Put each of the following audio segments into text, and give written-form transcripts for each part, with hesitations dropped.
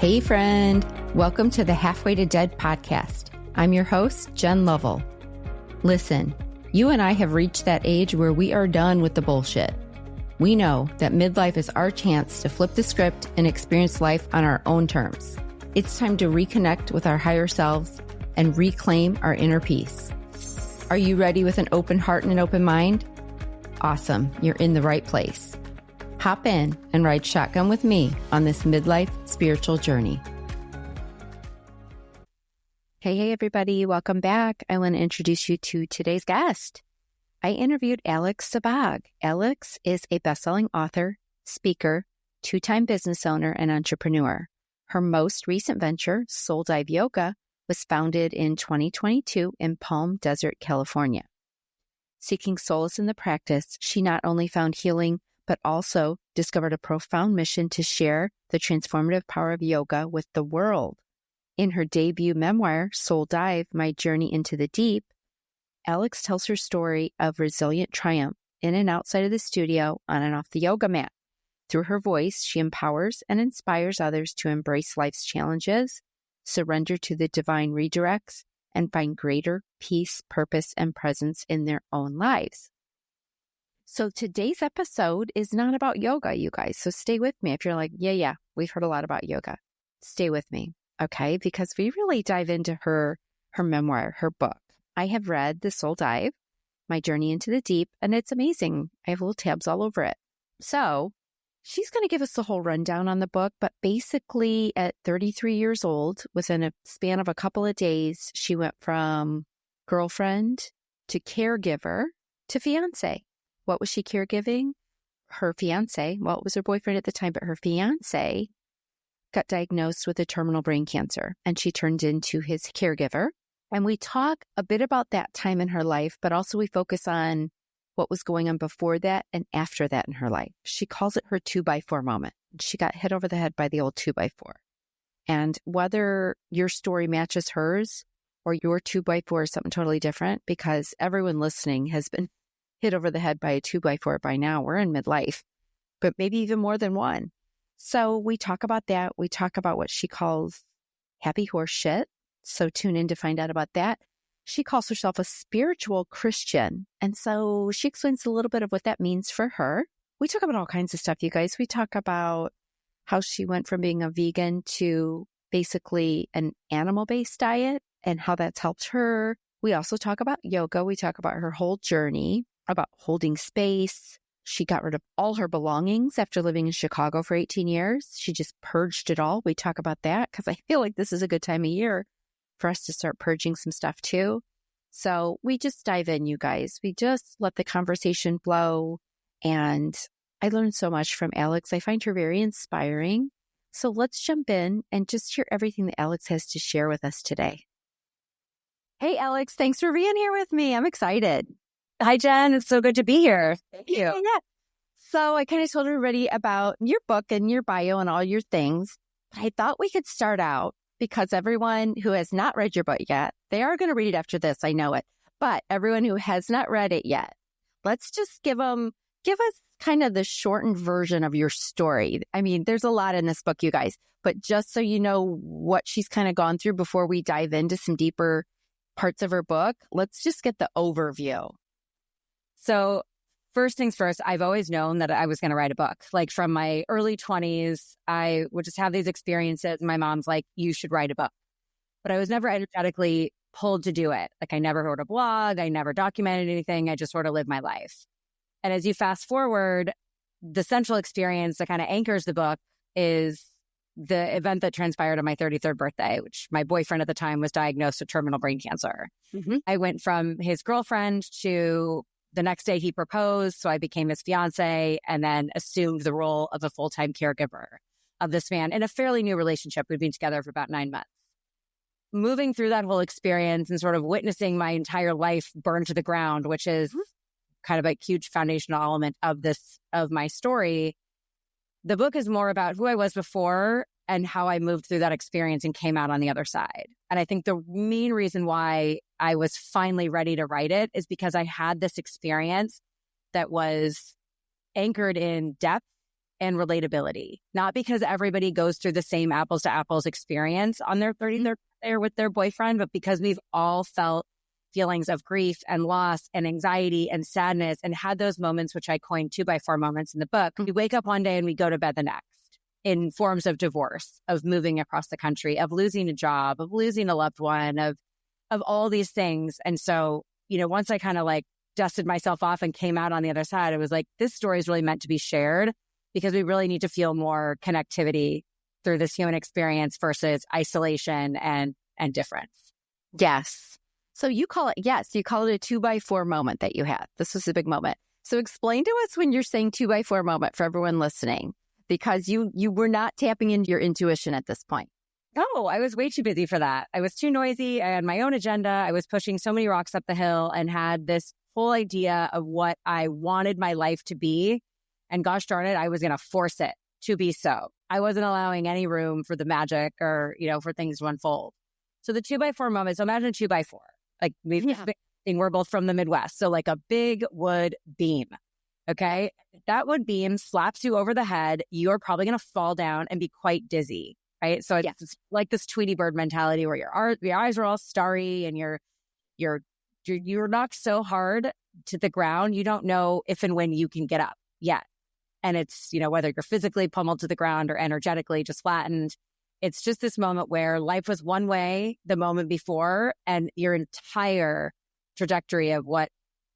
Hey friend, welcome to the Halfway to Dead podcast. I'm your host, Jen Lovell. Listen, you and I have reached that age where we are done with the bullshit. We know that midlife is our chance to flip the script and experience life on our own terms. It's time to reconnect with our higher selves and reclaim our inner peace. Are you ready with an open heart and an open mind? Awesome, you're in the right place. Hop in and ride shotgun with me on this midlife spiritual journey. Hey, everybody. Welcome back. I want to introduce you to today's guest. I interviewed Alex Sabbag. Alex is a best-selling author, speaker, two-time business owner, and entrepreneur. Her most recent venture, Soul Dive Yoga, was founded in 2022 in Palm Desert, California. Seeking solace in the practice, she not only found healing, but also discovered a profound mission to share the transformative power of yoga with the world. In her debut memoir, Soul Dive, My Journey into the Deep, Alex tells her story of resilient triumph in and outside of the studio, on and off the yoga mat. Through her voice, she empowers and inspires others to embrace life's challenges, surrender to the divine redirects, and find greater peace, purpose, and presence in their own lives. So today's episode is not about yoga, you guys. So stay with me. If you're like, yeah, we've heard a lot about yoga. Stay with me, okay? Because we really dive into her memoir, her book. I have read The Soul Dive, My Journey into the Deep, and it's amazing. I have little tabs all over it. So she's going to give us the whole rundown on the book, but basically at 33 years old, within a span of a couple of days, she went from girlfriend to caregiver to fiancé. What was she caregiving? Her fiancé, well, it was her boyfriend at the time, but her fiancé got diagnosed with a terminal brain cancer, and she turned into his caregiver. And we talk a bit about that time in her life, but also we focus on what was going on before that and after that in her life. She calls it her 2x4 moment. She got hit over the head by the old 2x4. And whether your story matches hers or your 2x4 is something totally different, because everyone listening has been hit over the head by a 2x4 by now. We're in midlife, but maybe even more than one. So we talk about that. We talk about what she calls happy horse shit. So tune in to find out about that. She calls herself a spiritual Christian. And so she explains a little bit of what that means for her. We talk about all kinds of stuff, you guys. We talk about how she went from being a vegan to basically an animal-based diet and how that's helped her. We also talk about yoga. We talk about her whole journey, about holding space. She got rid of all her belongings after living in Chicago for 18 years. She just purged it all. We talk about that because I feel like this is a good time of year for us to start purging some stuff too. So we just dive in, you guys. We just let the conversation flow. And I learned so much from Alex. I find her very inspiring. So let's jump in and just hear everything that Alex has to share with us today. Hey, Alex, thanks for being here with me. I'm excited. Hi, Jen. It's so good to be here. Thank you. Yeah. So I kind of told everybody about your book and your bio and all your things. But I thought we could start out because everyone who has not read your book yet, they are going to read it after this. I know it. But everyone who has not read it yet, let's just give us kind of the shortened version of your story. I mean, there's a lot in this book, you guys, but just so you know what she's kind of gone through before we dive into some deeper parts of her book, let's just get the overview. So first things first, I've always known that I was going to write a book. Like from my early 20s, I would just have these experiences. My mom's like, you should write a book. But I was never energetically pulled to do it. Like I never wrote a blog. I never documented anything. I just sort of lived my life. And as you fast forward, the central experience that kind of anchors the book is the event that transpired on my 33rd birthday, which my boyfriend at the time was diagnosed with terminal brain cancer. Mm-hmm. I went from his girlfriend to the next day he proposed, so I became his fiancé and then assumed the role of a full-time caregiver of this man in a fairly new relationship. We'd been together for about 9 months. Moving through that whole experience and sort of witnessing my entire life burn to the ground, which is kind of a huge foundational element of my story. The book is more about who I was before and how I moved through that experience and came out on the other side. And I think the main reason why I was finally ready to write it is because I had this experience that was anchored in depth and relatability, not because everybody goes through the same apples to apples experience on their 33rd birthday or with their boyfriend, but because we've all felt feelings of grief and loss and anxiety and sadness and had those moments, which I coined 2x4 moments in the book. We wake up one day and we go to bed the next, in forms of divorce, of moving across the country, of losing a job, of losing a loved one, of all these things. And so, once I kind of like dusted myself off and came out on the other side, it was like, this story is really meant to be shared because we really need to feel more connectivity through this human experience versus isolation and difference. Yes. So you call it a 2x4 moment that you had. This was a big moment. So explain to us when you're saying 2x4 moment for everyone listening, because you were not tapping into your intuition at this point. Oh, I was way too busy for that. I was too noisy. I had my own agenda. I was pushing so many rocks up the hill and had this whole idea of what I wanted my life to be. And gosh darn it, I was going to force it to be so. I wasn't allowing any room for the magic or, for things to unfold. So the 2x4 moment, so imagine 2x4. Like we're both from the Midwest. So like a big wood beam. Okay. If that wood beam slaps you over the head, you're probably going to fall down and be quite dizzy. Right. So it's like this Tweety Bird mentality where your eyes are all starry and you're knocked so hard to the ground, you don't know if and when you can get up yet. And it's, whether you're physically pummeled to the ground or energetically just flattened, it's just this moment where life was one way the moment before and your entire trajectory of what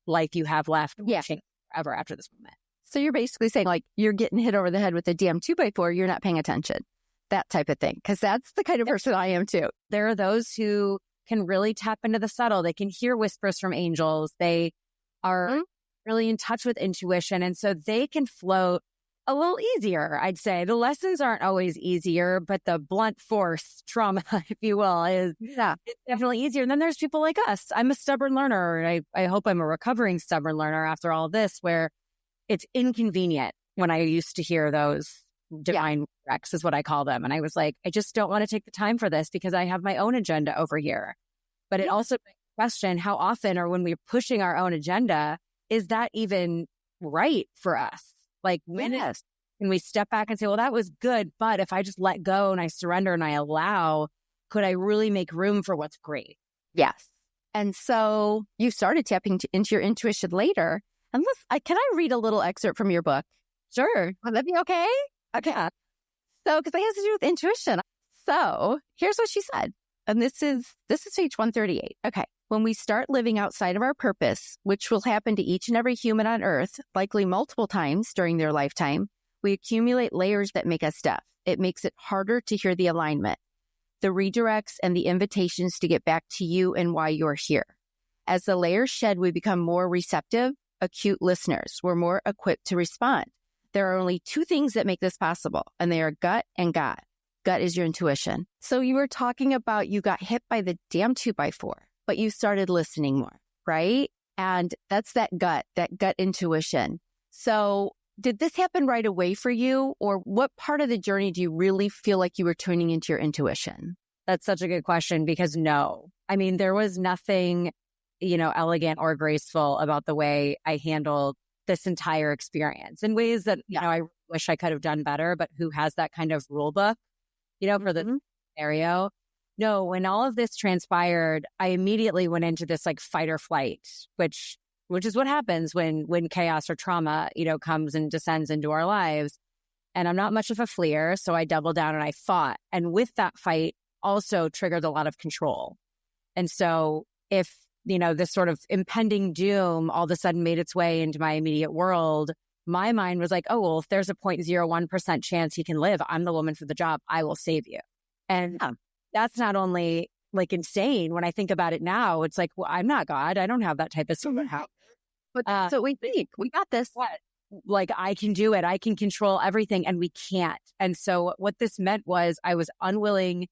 life you have left will change forever after this moment. So you're basically saying like you're getting hit over the head with a damn 2x4, you're not paying attention, that type of thing. Because that's the kind of person I am too. There are those who can really tap into the subtle. They can hear whispers from angels. They are really in touch with intuition. And so they can float a little easier, I'd say. The lessons aren't always easier, but the blunt force trauma, if you will, is it's definitely easier. And then there's people like us. I'm a stubborn learner. I hope I'm a recovering stubborn learner after all this, where it's inconvenient when I used to hear those divine wrecks is what I call them. And I was like, I just don't want to take the time for this because I have my own agenda over here. But it also makes the question, how often or when we're pushing our own agenda, is that even right for us? Like when can we step back and say, well, that was good, but if I just let go and I surrender and I allow, could I really make room for what's great? Yes. And so you started tapping into your intuition later. And can I read a little excerpt from your book? Sure. Would that be okay? Okay. So, because it has to do with intuition. So here's what she said. And this is page 138. Okay. When we start living outside of our purpose, which will happen to each and every human on earth, likely multiple times during their lifetime, we accumulate layers that make us deaf. It makes it harder to hear the alignment, the redirects, and the invitations to get back to you and why you're here. As the layers shed, we become more receptive, acute listeners. We're more equipped to respond. There are only two things that make this possible, and they are gut and God. Gut is your intuition. So you were talking about you got hit by the damn 2x4. But you started listening more, right? And that's that gut intuition. So did this happen right away for you? Or what part of the journey do you really feel like you were tuning into your intuition? That's such a good question because no. I mean, there was nothing, elegant or graceful about the way I handled this entire experience in ways that, I wish I could have done better, but who has that kind of rule book, for the scenario? No, when all of this transpired, I immediately went into this like fight or flight, which is what happens when chaos or trauma, comes and descends into our lives. And I'm not much of a fleer, so I doubled down and I fought. And with that fight also triggered a lot of control. And so if, this sort of impending doom all of a sudden made its way into my immediate world, my mind was like, oh, well, if there's a 0.01% chance he can live, I'm the woman for the job. I will save you. And that's not only like insane. When I think about it now, it's like, well, I'm not God. I don't have that type of superpower. But that's what we think. We got this. Like I can do it. I can control everything, and we can't. And so what this meant was I was unwilling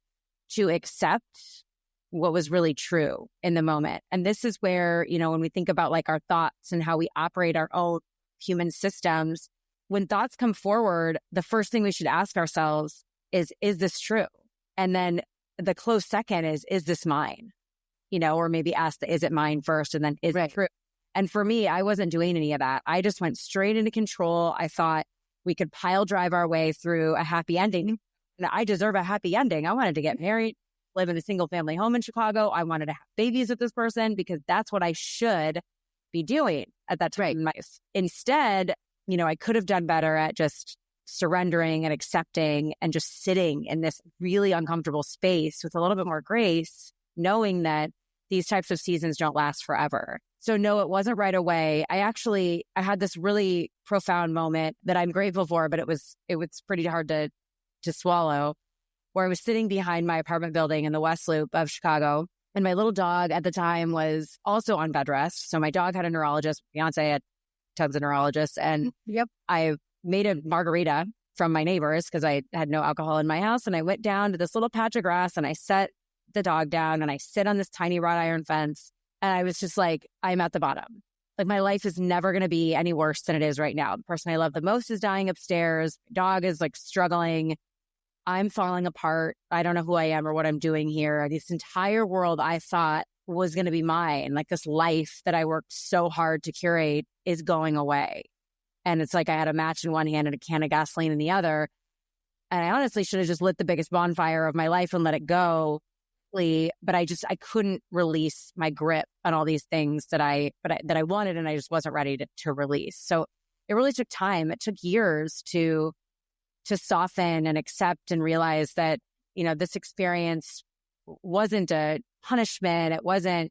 to accept what was really true in the moment. And this is where, when we think about like our thoughts and how we operate our own human systems, when thoughts come forward, the first thing we should ask ourselves is this true? And then the close second is this mine? Or maybe ask is it mine first, and then is it true? And for me, I wasn't doing any of that. I just went straight into control. I thought we could pile drive our way through a happy ending. And I deserve a happy ending. I wanted to get married, live in a single family home in Chicago. I wanted to have babies with this person because that's what I should be doing at that time in my life. Instead, I could have done better at just surrendering and accepting and just sitting in this really uncomfortable space with a little bit more grace, knowing that these types of seasons don't last forever. So no, it wasn't right away. I had this really profound moment that I'm grateful for, but it was pretty hard to swallow, where I was sitting behind my apartment building in the West Loop of Chicago. And my little dog at the time was also on bed rest. So my dog had a neurologist, fiancé had tons of neurologists. And I made a margarita from my neighbors because I had no alcohol in my house. And I went down to this little patch of grass and I set the dog down and I sit on this tiny wrought iron fence. And I was just like, I'm at the bottom. Like, my life is never going to be any worse than it is right now. The person I love the most is dying upstairs. My dog is like struggling. I'm falling apart. I don't know who I am or what I'm doing here. This entire world I thought was going to be mine, like this life that I worked so hard to curate, is going away. And it's like I had a match in one hand and a can of gasoline in the other. And I honestly should have just lit the biggest bonfire of my life and let it go. But I couldn't release my grip on all these things that I wanted, and I just wasn't ready to release. So it really took time. It took years to soften and accept and realize that, this experience wasn't a punishment. It wasn't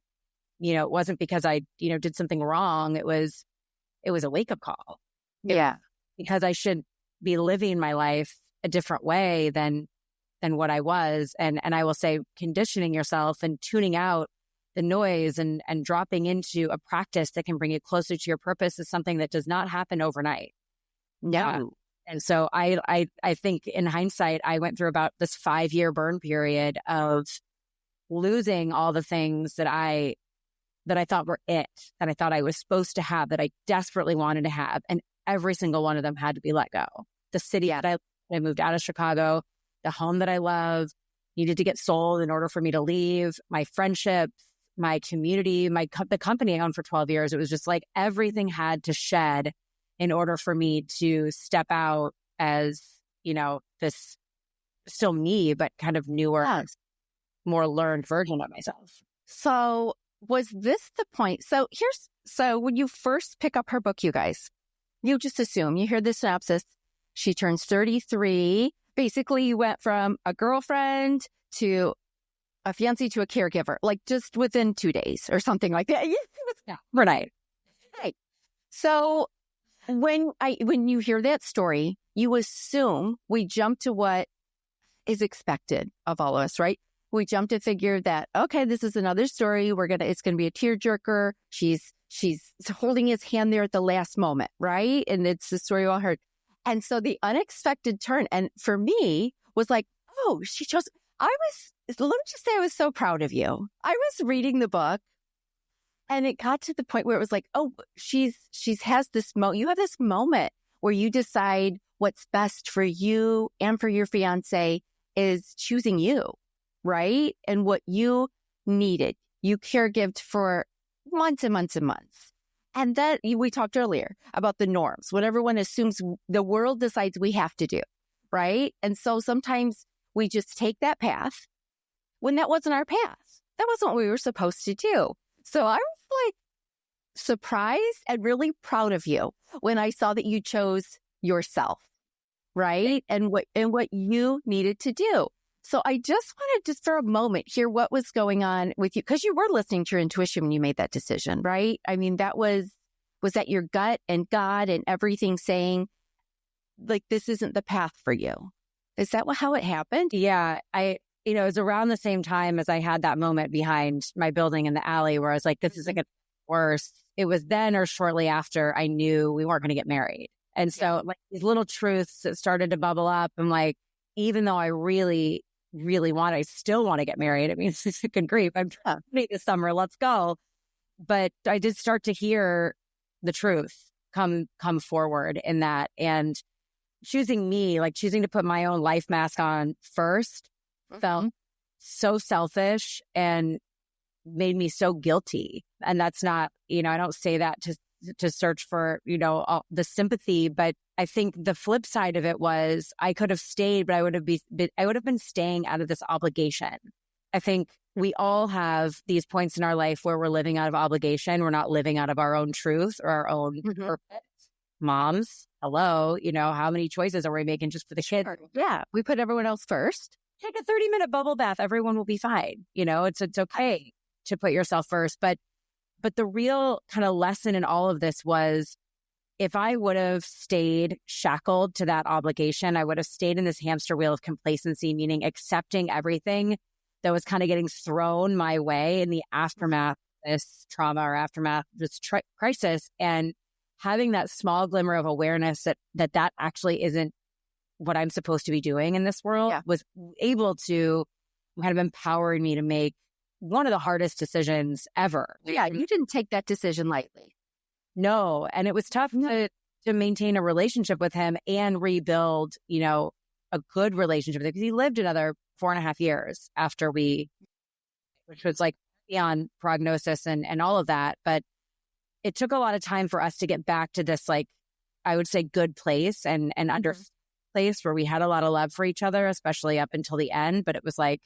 because I, did something wrong. It was a wake-up call. Because I should be living my life a different way than what I was. And I will say, conditioning yourself and tuning out the noise and dropping into a practice that can bring you closer to your purpose is something that does not happen overnight. No. And so I think in hindsight, I went through about this 5-year burn period of losing all the things that I thought were it, that I thought I was supposed to have, that I desperately wanted to have. And every single one of them had to be let go. The city that I moved out of Chicago, the home that I love needed to get sold in order for me to leave, my friendships, my community, the company I owned for 12 years. It was just like everything had to shed in order for me to step out as, this still me, but kind of newer, more learned version of myself. So was this the point? So when you first pick up her book, you guys, you just assume, you hear the synopsis, she turns 33. Basically, you went from a girlfriend to a fiancé to a caregiver, like just within 2 days or something like that. Right. So when you hear that story, you assume we jump to what is expected of all of us, right? We jump to figure that, okay, this is another story. It's gonna be a tearjerker. She's holding his hand there at the last moment, right? And it's the story we all heard. And so the unexpected turn, and for me, was like, oh, let me just say I was so proud of you. I was reading the book and it got to the point where it was like, oh, you have this moment where you decide what's best for you and for your fiance is choosing you, right? And what you needed. You caregived for months and months and months. And that we talked earlier about the norms, what everyone assumes the world decides we have to do, right? And so sometimes we just take that path when that wasn't our path. That wasn't what we were supposed to do. So I was like surprised and really proud of you when I saw that you chose yourself, right? And what you needed to do. So I just wanted to, for a moment, hear what was going on with you, because you were listening to your intuition when you made that decision, right? I mean, was that your gut and God and everything saying, like, this isn't the path for you? Is that how it happened? Yeah. It was around the same time as I had that moment behind my building in the alley where I was like, this isn't going to get worse. It was then or shortly after I knew we weren't going to get married. And so like these little truths that started to bubble up. I'm like, even though I really I still want to get married. I mean, it's a good grief. I'm trying this summer. Let's go. But I did start to hear the truth come forward in that, and choosing me, like choosing to put my own life mask on first, felt so selfish and made me so guilty. And that's not, I don't say that to to search for, all the sympathy. But I think the flip side of it was I could have stayed, but I would have been staying out of this obligation. I think we all have these points in our life where we're living out of obligation. We're not living out of our own truth or our own purpose. Moms, hello, how many choices are we making just for the kids? Yeah, we put everyone else first. Take a 30-minute bubble bath. Everyone will be fine. It's okay to put yourself first. But the real kind of lesson in all of this was, if I would have stayed shackled to that obligation, I would have stayed in this hamster wheel of complacency, meaning accepting everything that was kind of getting thrown my way in the aftermath of this trauma or aftermath of this crisis, and having that small glimmer of awareness that actually isn't what I'm supposed to be doing in this world was able to kind of empower me to make one of the hardest decisions ever. Yeah, you didn't take that decision lightly. No, and it was tough to maintain a relationship with him and rebuild, a good relationship with him, because he lived another 4.5 years after which was like beyond prognosis and all of that. But it took a lot of time for us to get back to this, like, I would say, good place and under place where we had a lot of love for each other, especially up until the end. But it was like,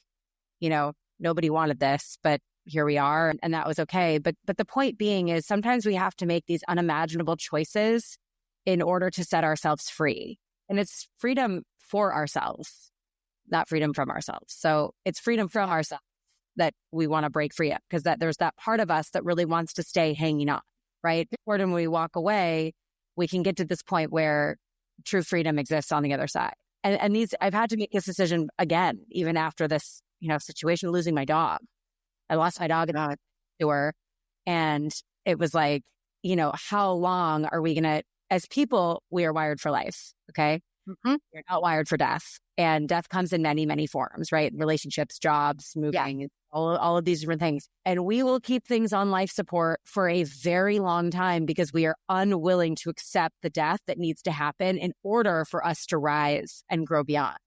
nobody wanted this, but here we are, and that was okay. But the point being is, sometimes we have to make these unimaginable choices in order to set ourselves free. And it's freedom for ourselves, not freedom from ourselves. So it's freedom from ourselves that we want to break free of, because there's that part of us that really wants to stay hanging on, right? Or when we walk away, we can get to this point where true freedom exists on the other side. And I've had to make this decision again, even after this, situation, losing my dog. I lost my dog in a tour, and it was like, how long are we going to, as people, we are wired for life. Okay. You're not wired for death, and death comes in many, many forms, right? Relationships, jobs, moving, all of these different things. And we will keep things on life support for a very long time because we are unwilling to accept the death that needs to happen in order for us to rise and grow beyond.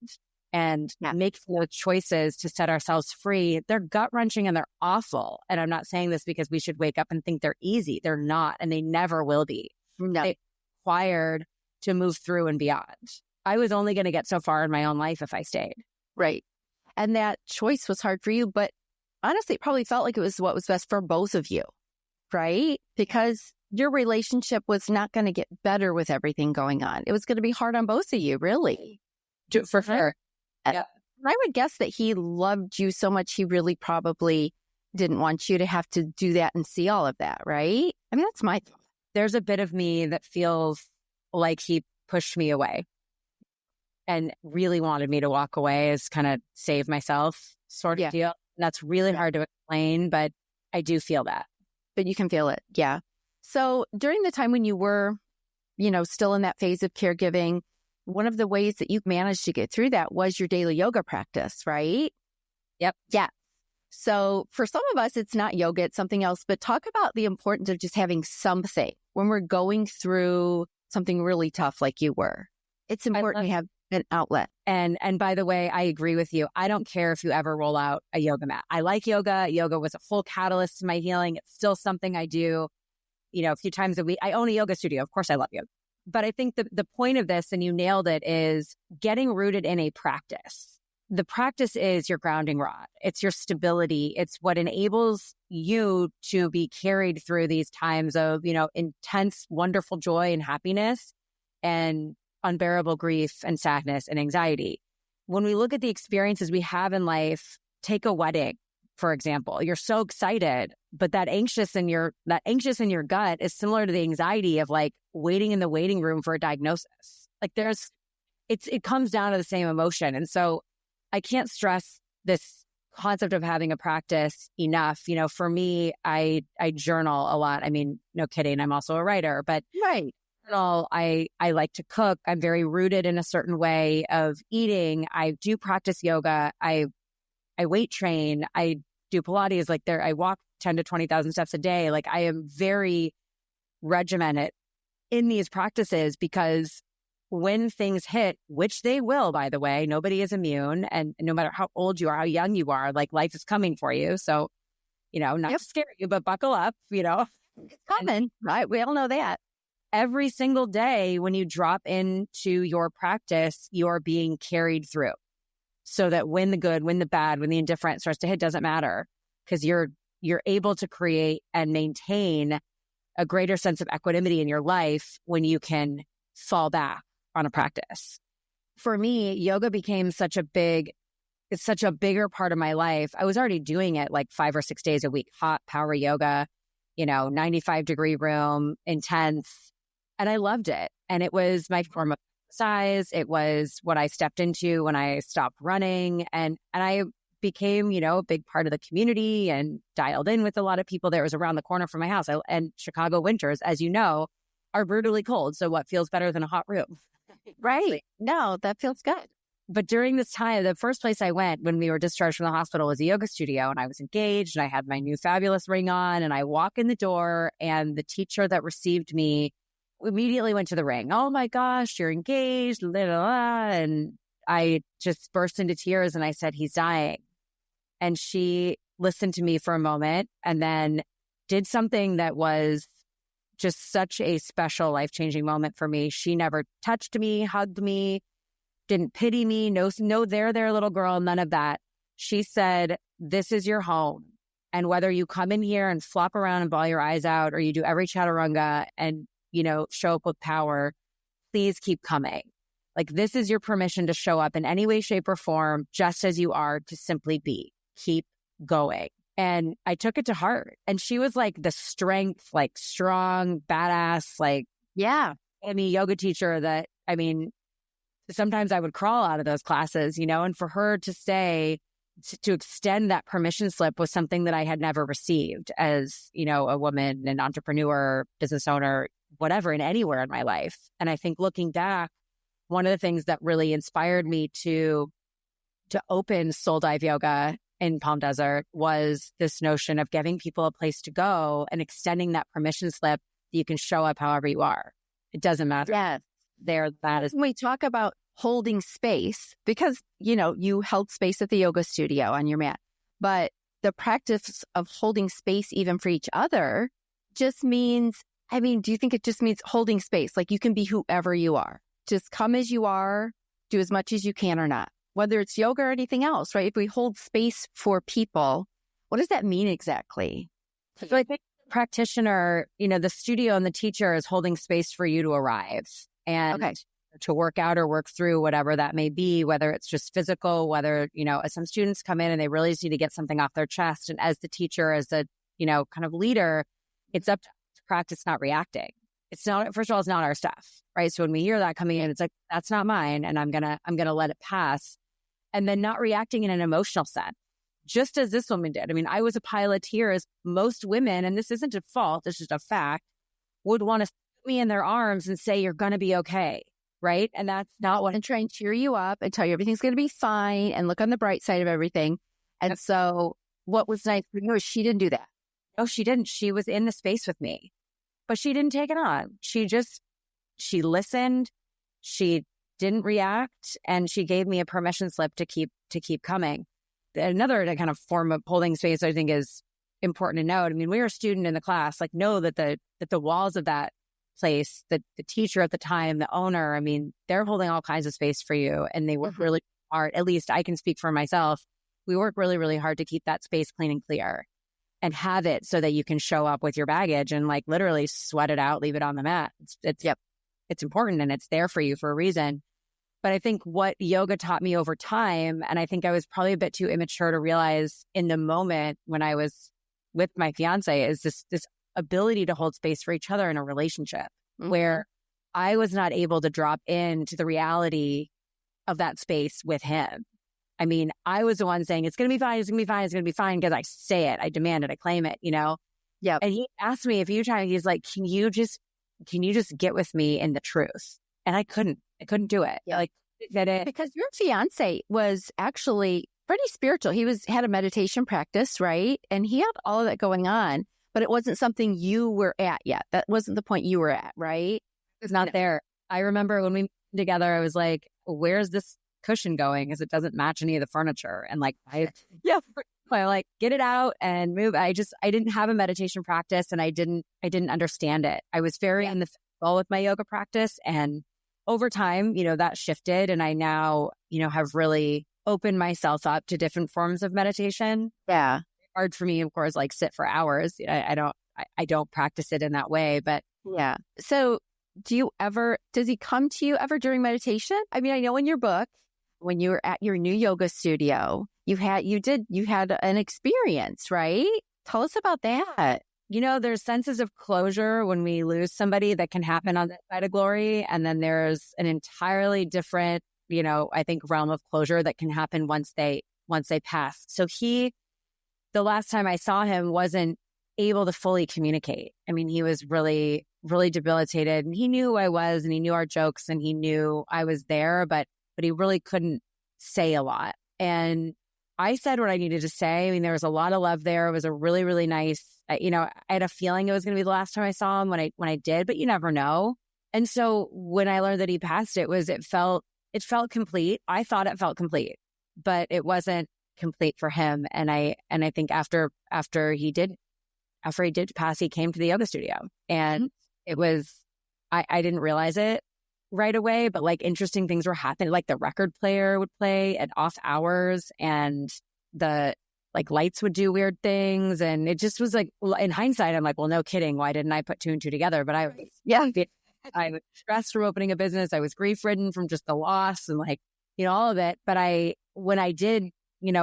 And make those choices to set ourselves free. They're gut-wrenching and they're awful. And I'm not saying this because we should wake up and think they're easy. They're not, and they never will be. No. They're required to move through and beyond. I was only going to get so far in my own life if I stayed. Right. And that choice was hard for you, but honestly, it probably felt like it was what was best for both of you, right? Because your relationship was not going to get better with everything going on. It was going to be hard on both of you, really. For sure. Yeah. I would guess that he loved you so much, he really probably didn't want you to have to do that and see all of that, right? I mean, that's my thought. There's a bit of me that feels like he pushed me away and really wanted me to walk away, as kind of save myself sort of deal. And that's really hard to explain, but I do feel that. But you can feel it. Yeah. So during the time when you were, still in that phase of caregiving, one of the ways that you managed to get through that was your daily yoga practice, right? Yep. Yeah. So for some of us, it's not yoga, it's something else. But talk about the importance of just having something when we're going through something really tough like you were. It's important to have an outlet. And by the way, I agree with you. I don't care if you ever roll out a yoga mat. I like yoga. Yoga was a full catalyst to my healing. It's still something I do, a few times a week. I own a yoga studio. Of course, I love yoga. But I think the point of this, and you nailed it, is getting rooted in a practice. The practice is your grounding rod. It's your stability. It's what enables you to be carried through these times of, intense, wonderful joy and happiness, and unbearable grief and sadness and anxiety. When we look at the experiences we have in life, take a wedding, for example. You're so excited, but that anxious in your gut is similar to the anxiety of like waiting in the waiting room for a diagnosis. Like it comes down to the same emotion. And so I can't stress this concept of having a practice enough. For me, I journal a lot. I mean, no kidding. I'm also a writer, but right. I like to cook. I'm very rooted in a certain way of eating. I do practice yoga. I weight train. I do Pilates. I walk 10 to 20,000 steps a day. Like, I am very regimented in these practices, because when things hit, which they will, by the way, nobody is immune. And no matter how old you are, how young you are, like, life is coming for you. So, not to scare you, but buckle up, It's common, right? We all know that. Every single day when you drop into your practice, you're being carried through so that when the good, when the bad, when the indifferent starts to hit, doesn't matter, because you're able to create and maintain a greater sense of equanimity in your life when you can fall back on a practice. For me, yoga became it's such a bigger part of my life. I was already doing it like 5 or 6 days a week, hot power yoga, 95-degree room, intense. And I loved it. And it was my form of exercise. It was what I stepped into when I stopped running. And I became, a big part of the community and dialed in with a lot of people. There was around the corner from my house. And Chicago winters, as you know, are brutally cold. So what feels better than a hot room? Right. No, that feels good. But during this time, the first place I went when we were discharged from the hospital was a yoga studio, and I was engaged and I had my new fabulous ring on, and I walk in the door and the teacher that received me immediately went to the ring. Oh my gosh, you're engaged, blah, blah, blah. And I just burst into tears and I said, he's dying. And she listened to me for a moment and then did something that was just such a special, life-changing moment for me. She never touched me, hugged me, didn't pity me, no, there, little girl, none of that. She said, this is your home. And whether you come in here and flop around and bawl your eyes out, or you do every chaturanga and, show up with power, please keep coming. Like, this is your permission to show up in any way, shape, or form, just as you are, to simply be. Keep going. And I took it to heart. And she was like the strength, like strong, badass, like, yeah, yoga teacher that, sometimes I would crawl out of those classes, and for her to say, to extend that permission slip was something that I had never received as, a woman, an entrepreneur, business owner, whatever, in anywhere in my life. And I think looking back, one of the things that really inspired me to open Soul Dive Yoga in Palm Desert was this notion of giving people a place to go and extending that permission slip that you can show up however you are. It doesn't matter. Yes. That is. When we talk about holding space, because, you held space at the yoga studio on your mat, but the practice of holding space even for each other just means, do you think it just means holding space? Like, you can be whoever you are. Just come as you are, do as much as you can or not, whether it's yoga or anything else, right? If we hold space for people, what does that mean exactly? So I think the practitioner, the studio and the teacher is holding space for you to arrive and to work out or work through whatever that may be, whether it's just physical, whether, some students come in and they really just need to get something off their chest. And as the teacher, as a, kind of leader, it's up to practice not reacting. It's not, first of all, it's not our stuff, right? So when we hear that coming in, it's like, that's not mine. And I'm going to let it pass. And then not reacting in an emotional sense, just as this woman did. I was a pile of tears. Most women, and this isn't a fault, it's just a fact, would want to put me in their arms and say, you're going to be okay, right? And that's not what. And try and cheer you up and tell you everything's going to be fine and look on the bright side of everything. And so what was nice for you is she didn't do that. No, she didn't. She was in the space with me, but she didn't take it on. She listened. She didn't react, and she gave me a permission slip to keep coming. Another kind of form of holding space I think is important to note. We were a student in the class, like, know that the walls of that place, the teacher at the time, the owner, they're holding all kinds of space for you, and they work really hard. At least I can speak for myself. We work really, really hard to keep that space clean and clear and have it so that you can show up with your baggage and like literally sweat it out, leave it on the mat. It's important, and it's there for you for a reason. But I think what yoga taught me over time, and I think I was probably a bit too immature to realize in the moment when I was with my fiancé, is this ability to hold space for each other in a relationship where I was not able to drop into the reality of that space with him. I was the one saying, it's going to be fine, it's going to be fine, it's going to be fine, because I say it, I demand it, I claim it, Yeah. And he asked me a few times, he's like, can you just get with me in the truth? And I couldn't do it. Yeah. Like, because your fiance was actually pretty spiritual. He had a meditation practice, right? And he had all of that going on, but it wasn't something you were at yet. That wasn't the point you were at, right? It was not there. I remember when we met together, I was like, where's this cushion going? Because it doesn't match any of the furniture. And like, I like get it out and move. I didn't have a meditation practice, and I didn't understand it. I was very in the flow with my yoga practice, and over time, that shifted, and I now, have really opened myself up to different forms of meditation. Yeah. Hard for me, of course, like sit for hours. I don't practice it in that way, but yeah. So does he come to you ever during meditation? I mean, I know in your book, when you were at your new yoga studio, you had an experience, right? Tell us about that. There's senses of closure when we lose somebody that can happen on that side of glory. And then there's an entirely different, I think realm of closure that can happen once they pass. So the last time I saw him wasn't able to fully communicate. I mean, he was really, really debilitated, and he knew who I was, and he knew our jokes, and he knew I was there, but he really couldn't say a lot. And I said what I needed to say. I mean, there was a lot of love there. It was a really, really nice, I had a feeling it was going to be the last time I saw him when I did, but you never know. And so when I learned that he passed, it felt complete. I thought it felt complete, but it wasn't complete for him. And I think after he did pass, he came to the yoga studio, and it was, I didn't realize it right away, but like interesting things were happening. Like the record player would play at off hours, and the like lights would do weird things. And it just was like, in hindsight, I'm like, well, no kidding. Why didn't I put two and two together? But I was stressed from opening a business. I was grief ridden from just the loss and like, all of it. But when I did,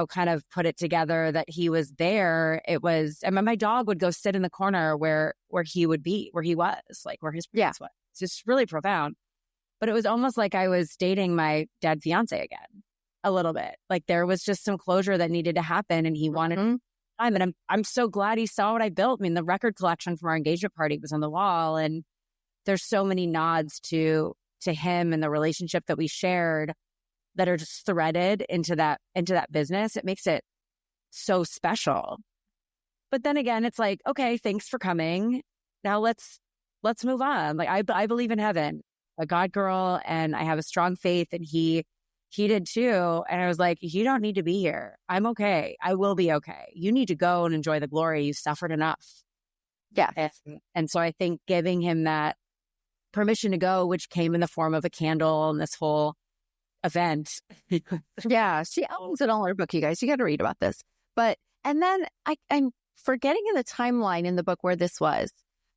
kind of put it together that he was there, my dog would go sit in the corner where he would be, where he was, like where his place was. It's just really profound. But it was almost like I was dating my dead fiancé again, a little bit. Like there was just some closure that needed to happen, and he wanted time. And I'm so glad he saw what I built. I mean, the record collection from our engagement party was on the wall, and there's so many nods to him and the relationship that we shared that are just threaded into that business. It makes it so special. But then again, it's like, okay, thanks for coming. Now let's move on. Like I believe in heaven, a God girl, and I have a strong faith, and he did too. And I was like, you don't need to be here. I'm okay. I will be okay. You need to go and enjoy the glory. You suffered enough. Yeah. And so I think giving him that permission to go, which came in the form of a candle and this whole event. Yeah. She owns it all in her book, you guys. You got to read about this. And then I'm forgetting in the timeline in the book where this was,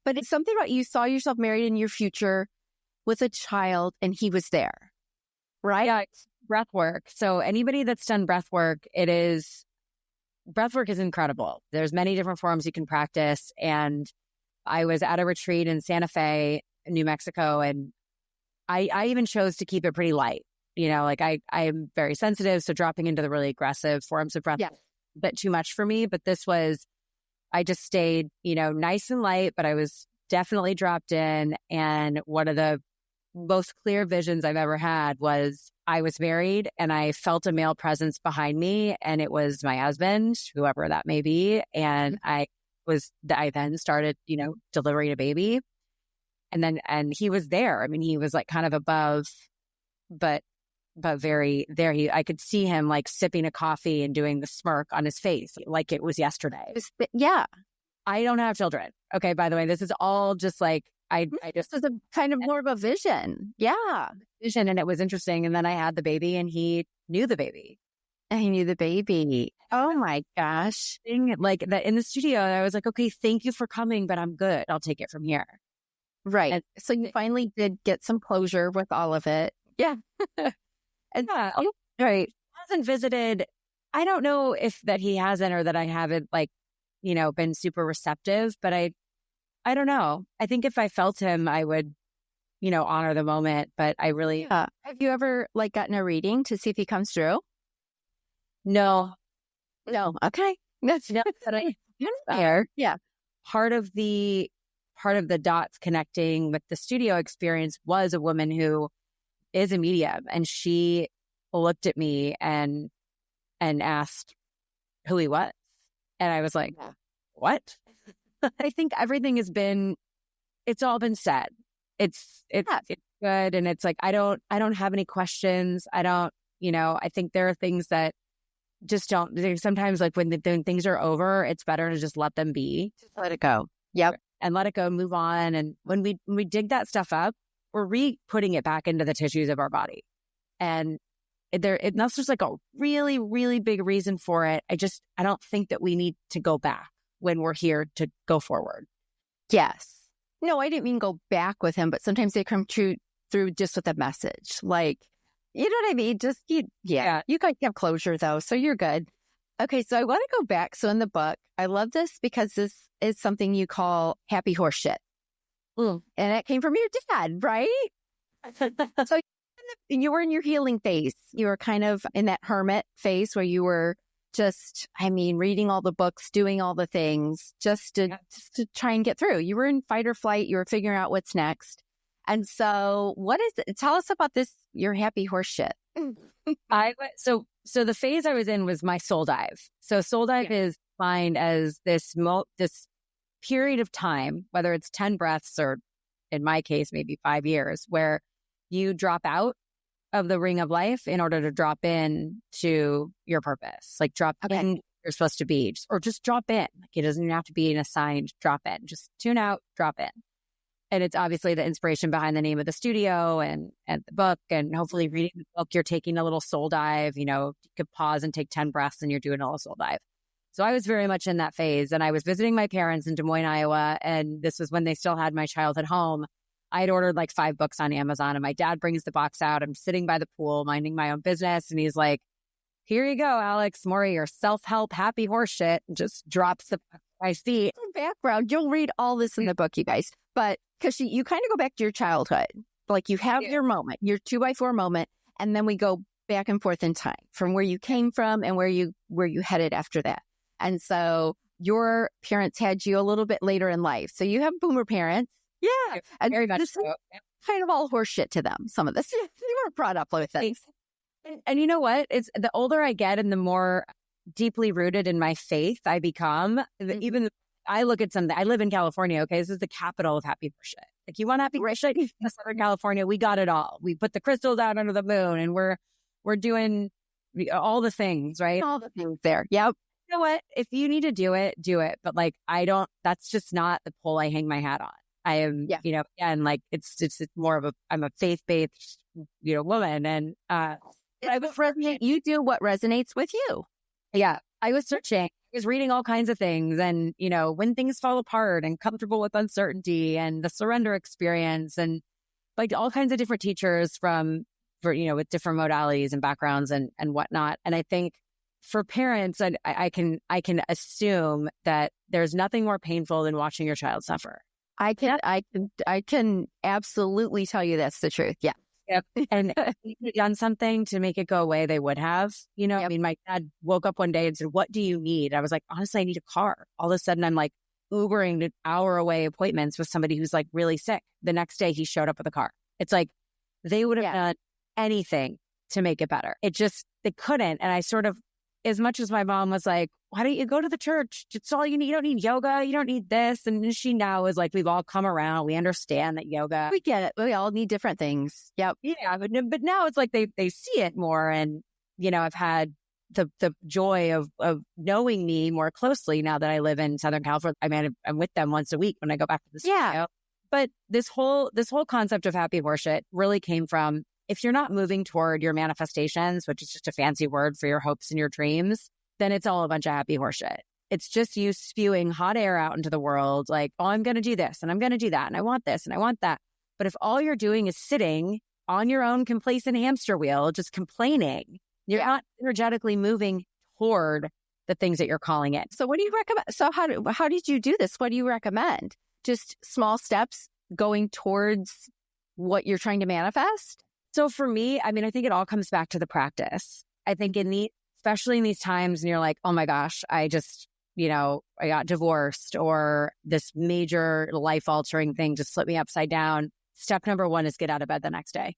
but it's something about you saw yourself married in your future with a child, and he was there, right? Yeah, it's breath work. So anybody that's done breath work, breath work is incredible. There's many different forms you can practice. And I was at a retreat in Santa Fe, New Mexico, and I even chose to keep it pretty light. Like I am very sensitive, so dropping into the really aggressive forms of breath, a bit too much for me. But I just stayed, nice and light, but I was definitely dropped in. And one of the most clear visions I've ever had was I was married, and I felt a male presence behind me, and it was my husband, whoever that may be. And I then started, delivering a baby, and he was there. I mean, he was like kind of above, but very there. I could see him like sipping a coffee and doing the smirk on his face like it was yesterday. Yeah. I don't have children. Okay, by the way, this is all just like, I just was a kind of more of a vision. Yeah. Vision. And it was interesting. And then I had the baby, and he knew the baby. And he knew the baby. Oh my gosh. Like that in the studio, I was like, okay, thank you for coming, but I'm good. I'll take it from here. Right. And so you finally did get some closure with all of it. Yeah. And right. Hasn't visited. I don't know if that he hasn't, or that I haven't been super receptive, but I don't know. I think if I felt him, I would, honor the moment, but I really. Yeah. Have you ever gotten a reading to see if he comes through? No. Okay. That's there. Yeah. Part of the dots connecting with the studio experience was a woman who is a medium, and she looked at me and asked who he was. And I was like, what? I think everything it's all been said. It's good. And it's like, I don't have any questions. I don't, I think there are things that just don't. Sometimes like when things are over, it's better to just let them be. Just let it go. Yep. And let it go, move on. And when we dig that stuff up, we're putting it back into the tissues of our body. And that's just like a really, really big reason for it. I don't think that we need to go back when we're here to go forward. Yes. No, I didn't mean go back with him, but sometimes they come through just with a message. Like, you know what I mean? Just, you guys have closure though, so you're good. Okay, so I want to go back. So in the book, I love this because this is something you call happy horse shit. And it came from your dad, right? So you were in your healing phase. You were kind of in that hermit phase where you were just, reading all the books, doing all the things just to try and get through. You were in fight or flight. You were figuring out what's next. And so what is it? Tell us about this, your happy horse shit. So the phase I was in was my soul dive. So soul dive is defined as this period of time, whether it's 10 breaths or in my case, maybe 5 years, where you drop out of the ring of life in order to drop in to your purpose. Like drop in where you're supposed to be, or just drop in. Like it doesn't even have to be an assigned drop in. Just tune out, drop in. And it's obviously the inspiration behind the name of the studio and the book. And hopefully reading the book, you're taking a little soul dive. You could pause and take 10 breaths and you're doing a little soul dive. So I was very much in that phase. And I was visiting my parents in Des Moines, Iowa. And this was when they still had my childhood home. I'd ordered like 5 books on Amazon and my dad brings the box out. I'm sitting by the pool, minding my own business. And he's like, here you go, Alex, more of your self-help, happy horse shit. And just drops the book at my feet. Background, you'll read all this in the book, you guys. But because you kind of go back to your childhood. Like you have your moment, your 2x4 moment. And then we go back and forth in time from where you came from and where you headed after that. And so your parents had you a little bit later in life. So you have boomer parents. Yeah. And very much so. Kind of all horse shit to them. Some of this. You were brought up with it. And you know what? It's the older I get and the more deeply rooted in my faith I become, even I look at something. I live in California. Okay. This is the capital of happy horse shit. Like you want happy horse shit in Southern California. We got it all. We put the crystals out under the moon and we're doing all the things, right? All the things there. Yep. You know what? If you need to do it, do it. But like, that's just not the pole I hang my hat on. I am, and like, it's more of I'm a faith-based, woman. And, you do what resonates with you. Yeah. I was searching, I was reading all kinds of things and, when things fall apart and comfortable with uncertainty and the surrender experience and like all kinds of different teachers with different modalities and backgrounds and whatnot. And I think for parents, I can assume that there's nothing more painful than watching your child suffer. I can absolutely tell you that's the truth. Yeah. Yep. And if you had done something to make it go away, they would have. Yep. My dad woke up one day and said, "What do you need?" I was like, "Honestly, I need a car." All of a sudden, I'm like Ubering to hour away appointments with somebody who's like really sick. The next day, he showed up with a car. It's like they would have done anything to make it better. They couldn't. And I sort of, as much as my mom was like, "Why don't you go to the church? It's all you need. You don't need yoga. You don't need this." And she now is like, we've all come around. We understand that yoga. We get it. We all need different things. Yep. Yeah. But now it's like they see it more. And, I've had the joy of knowing me more closely now that I live in Southern California. I'm with them once a week when I go back to the studio. Yeah. But this whole concept of happy horseshit really came from, if you're not moving toward your manifestations, which is just a fancy word for your hopes and your dreams, then it's all a bunch of happy horseshit. It's just you spewing hot air out into the world like, oh, I'm going to do this and I'm going to do that and I want this and I want that. But if all you're doing is sitting on your own complacent hamster wheel, just complaining, you're not energetically moving toward the things that you're calling it. So what do you recommend? So how did you do this? What do you recommend? Just small steps going towards what you're trying to manifest? So for me, I think it all comes back to the practice. I think especially in these times, and you're like, oh my gosh, I just, I got divorced or this major life altering thing just flipped me upside down. Step number 1 is get out of bed the next day.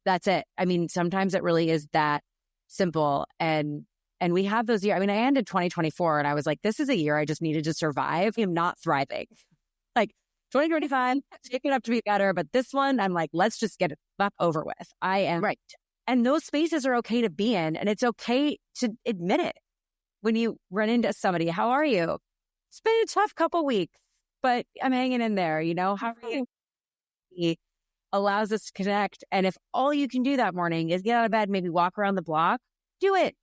That's it. Sometimes it really is that simple. And we have those years. I ended 2024 and I was like, this is a year I just needed to survive. I'm not thriving. Like 2025, taking it up to be better. But this one, I'm like, let's just get it up over with. I am And those spaces are okay to be in. And it's okay to admit it. When you run into somebody, how are you? It's been a tough couple weeks, but I'm hanging in there. How are you? It allows us to connect. And if all you can do that morning is get out of bed, maybe walk around the block, do it.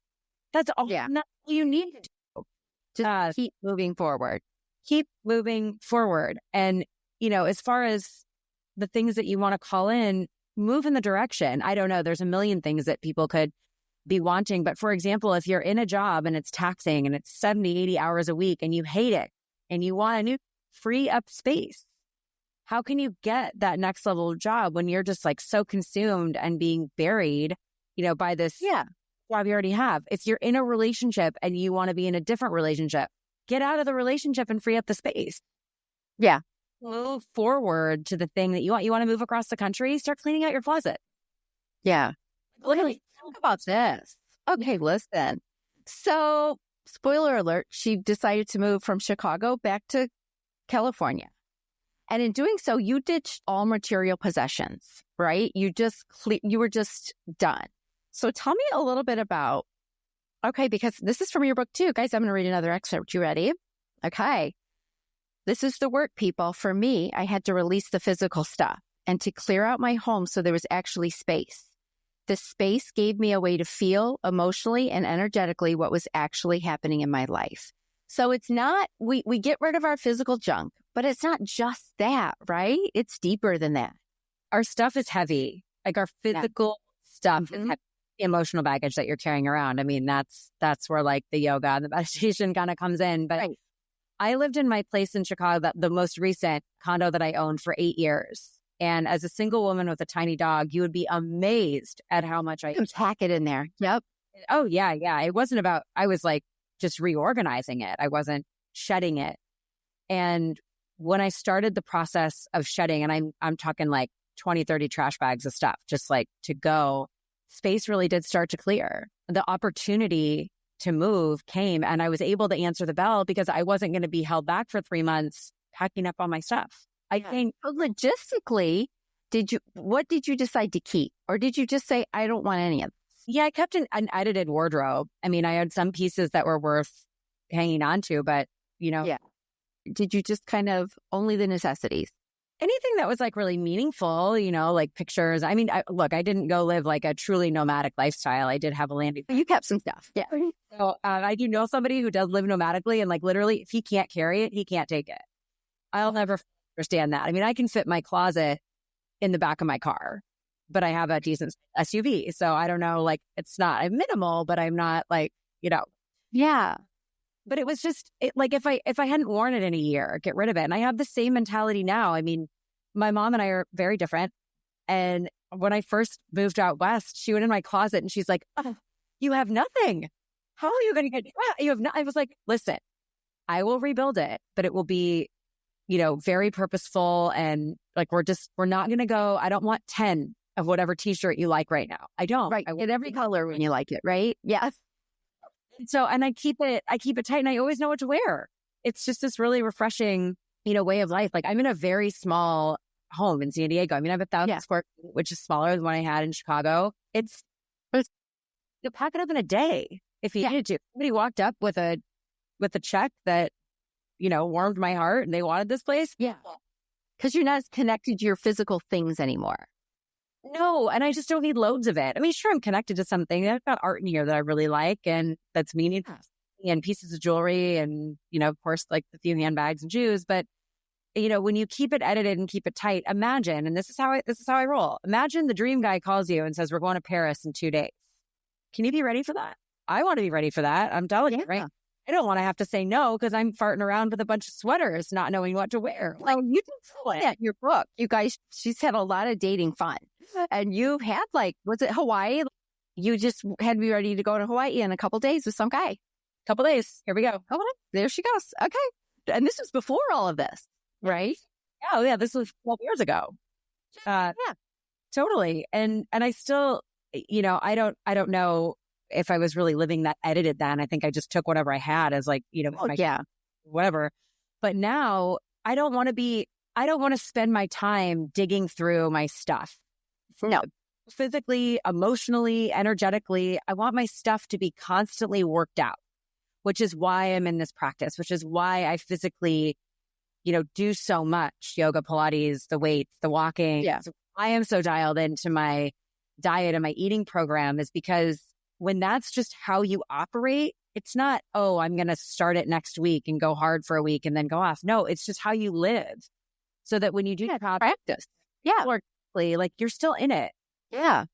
That's all, not all you need to do. Just keep moving forward. Keep moving forward. And, as far as the things that you want to call in, move in the direction. I don't know. There's a million things that people could be wanting. But for example, if you're in a job and it's taxing and it's 70, 80 hours a week and you hate it and you want a new free up space, how can you get that next level job when you're just like so consumed and being buried, by this job you already have? If you're in a relationship and you want to be in a different relationship, get out of the relationship and free up the space. Yeah. Move forward to the thing that you want. You want to move across the country? Start cleaning out your closet. Yeah. Literally, talk about this. Okay, listen. So, spoiler alert, she decided to move from Chicago back to California. And in doing so, you ditched all material possessions, right? You were just done. So tell me a little bit about, okay, because this is from your book too. Guys, I'm going to read another excerpt. You ready? Okay. This is the work, people. For me, I had to release the physical stuff and to clear out my home so there was actually space. The space gave me a way to feel emotionally and energetically what was actually happening in my life. So it's not, we get rid of our physical junk, but it's not just that, right? It's deeper than that. Our stuff is heavy. Like our physical stuff is heavy. The emotional baggage that you're carrying around. I mean, that's where like the yoga and the meditation kind of comes in. But I lived in my place in Chicago, the most recent condo that I owned, for 8 years. And as a single woman with a tiny dog, you would be amazed at how much I pack it in there. Yep. Oh, yeah. It wasn't about, I was like just reorganizing it. I wasn't shedding it. And when I started the process of shedding, and I'm talking like 20, 30 trash bags of stuff, just like to go, space really did start to clear. The opportunity to move came, and I was able to answer the bell because I wasn't going to be held back for 3 months packing up all my stuff. I think logistically, what did you decide to keep? Or did you just say, I don't want any of this? Yeah, I kept an edited wardrobe. I mean, I had some pieces that were worth hanging on to, but Did you just kind of only the necessities? Anything that was like really meaningful, like pictures. I mean, I didn't go live like a truly nomadic lifestyle. I did have a landing. You kept some stuff. Yeah. So I do know somebody who does live nomadically, and like literally, if he can't carry it, he can't take it. I'll never understand that. I mean, I can fit my closet in the back of my car, but I have a decent SUV. So I don't know, like I'm minimal, but I'm not like, Yeah. But it was just like, if I hadn't worn it in a year, get rid of it. And I have the same mentality now. I mean, my mom and I are very different. And when I first moved out west, she went in my closet and she's like, oh, you have nothing. How are you going to get, you have I was like, listen, I will rebuild it, but it will be, very purposeful. And like, we're not going to go, I don't want 10 of whatever t-shirt you like right now. I don't. Right. Get every color when you like it, right? Yes. So, and I keep it tight, and I always know what to wear. It's just this really refreshing, way of life. Like, I'm in a very small home in San Diego. I mean, I have 1,000 square feet, which is smaller than what I had in Chicago. You'll pack it up in a day if you needed to. Somebody walked up with a check that, warmed my heart, and they wanted this place. Yeah. Because you're not as connected to your physical things anymore. No, and I just don't need loads of it. I mean, sure, I'm connected to something. I've got art in here that I really like, and that's meaningful, and pieces of jewelry, and, of course, like a few handbags and shoes. But, when you keep it edited and keep it tight, imagine, and this is how I roll. Imagine the dream guy calls you and says, we're going to Paris in 2 days. Can you be ready for that? I want to be ready for that. I'm delicate, right? I don't want to have to say no because I'm farting around with a bunch of sweaters, not knowing what to wear. Well, you did that in your book. You guys, she's had a lot of dating fun. And you had was it Hawaii? You just had to be ready to go to Hawaii in a couple days with some guy. Couple days. Here we go. Oh, there she goes. Okay. And this was before all of this, right? Oh, yeah. This was 12 years ago. Yeah. Totally. And I still, I don't know if I was really living that edited then. I think I just took whatever I had as like, whatever. But now I don't want to spend my time digging through my stuff. No. physically, emotionally, energetically. I want my stuff to be constantly worked out, which is why I'm in this practice, which is why I physically, do so much yoga, Pilates, the weights, the walking. Yeah. So I am so dialed into my diet and my eating program is because when that's just how you operate, it's not, oh, I'm going to start it next week and go hard for a week and then go off. No, it's just how you live so that when you do practice. Yeah. Like you're still in it. Yeah.